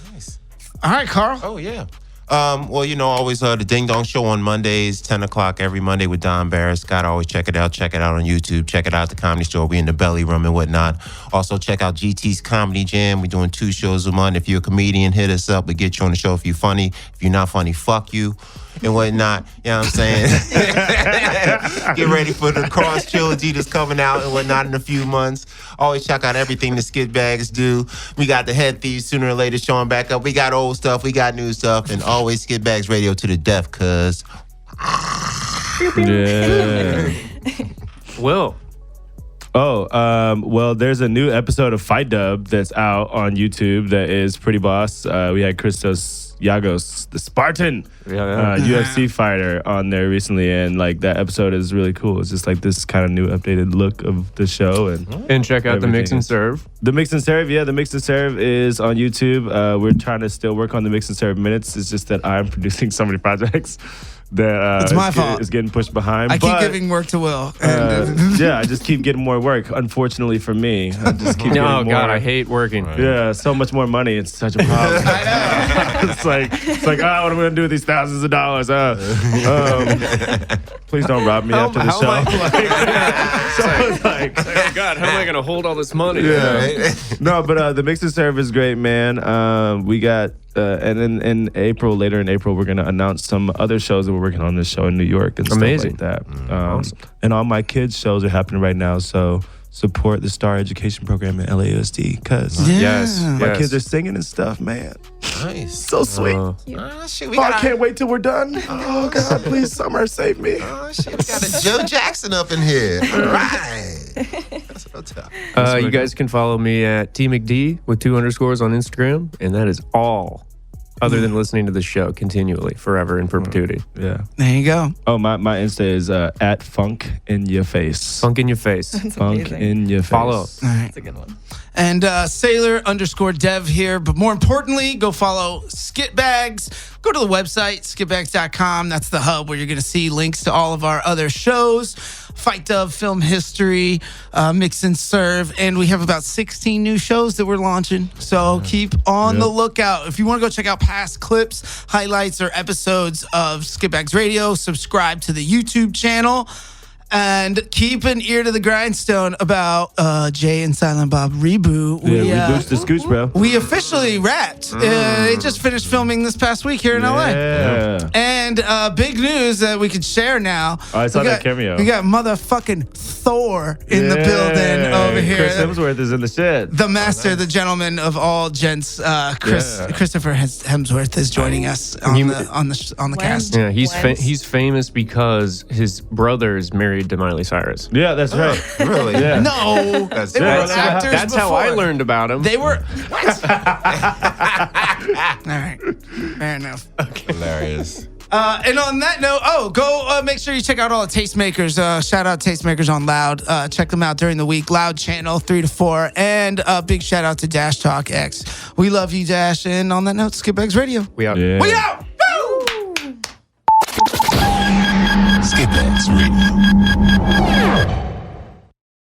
All right, Carl. Oh, yeah. Well, always the Ding Dong Show on Mondays, 10 o'clock every Monday with Don Barris. Gotta always check it out. Check it out on YouTube. Check it out at the Comedy Store. We in the Belly Room and whatnot. Also, check out GT's Comedy Jam. We're doing 2 shows a month. If you're a comedian, hit us up. We get you on the show if you're funny. If you're not funny, fuck you and whatnot. You know what I'm saying? Get ready for the Cross Trilogy that's coming out and whatnot in a few months. Always check out everything the Skitbags do. We got the Head Thieves sooner or later showing back up. We got old stuff. We got new stuff. And always Skitbags Radio to the death, cuz. Yeah. Will. Well, there's a new episode of Fight Dub that's out on YouTube that is pretty boss. We had Christos Yagos, the Spartan UFC fighter, on there recently, and like that episode is really cool. It's just like this kind of new updated look of the show, and check out the Mix and Serve. The Mix and Serve, yeah, the Mix and Serve is on YouTube. We're trying to still work on the Mix and Serve minutes. It's just that I'm producing so many projects that it's my fault. It's getting pushed behind. I keep giving work to Will. Yeah, I just keep getting more work. Unfortunately for me, I just keep getting more. Oh God, I hate working. Yeah, so much more money. It's such a problem. I know. it's like, what am I gonna do with these thousands of dollars? Please don't rob me after the show. Oh God, how am I gonna hold all this money? Yeah. No, but the Mix and Serve is great, man. We got. And then in April, later in April, we're going to announce some other shows that we're working on this show in New York and stuff like that. Awesome. And all my kids' shows are happening right now, so support the STAR Education Program at LAUSD, because my kids are singing and stuff, man. Nice. So sweet. Shit, I can't wait till we're done. Oh, God, please, Summer, save me. Oh, shit, we got a Joe Jackson up in here. All right. That's what I'll tell. You guys can follow me at TMcD with 2 underscores on Instagram, and that is all. Other than listening to the show continually, forever, in perpetuity. Yeah. There you go. Oh, my Insta is at Funk in Your Face. Funk in Your Face. Funk in Your Face. Follow. All right. That's a good one. And Sailor_Dev here. But more importantly, go follow Skitbags. Go to the website, skitbags.com. That's the hub where you're going to see links to all of our other shows. Fight Dub, Film History, Mix and Serve. And we have about 16 new shows that we're launching. So keep on the lookout. If you want to go check out past clips, highlights, or episodes of Skitbags Radio, subscribe to the YouTube channel. And keep an ear to the grindstone about Jay and Silent Bob reboot. Yeah, we boosted the scooch, bro. We officially wrapped. They just finished filming this past week here in LA. And big news that we could share now. Oh, I saw that cameo. We got motherfucking Thor in the building over here. Chris Hemsworth is in the shit. The master, the gentleman of all gents, Christopher Hemsworth is joining us on the cast. Yeah, he's famous because his brothers married to Miley Cyrus. Yeah, that's right. Really? Yeah. No, That's they were actors That's how I learned about him. They were. What? All right, fair enough. Hilarious. And on that note, go make sure you check out all the Tastemakers. Shout out Tastemakers on Loud. Check them out during the week. Loud channel 3 to 4. And big shout out to Dash Talk X. We love you, Dash. And on that note, Skitbags Radio. We out. We out. Woo! Skitbags Radio.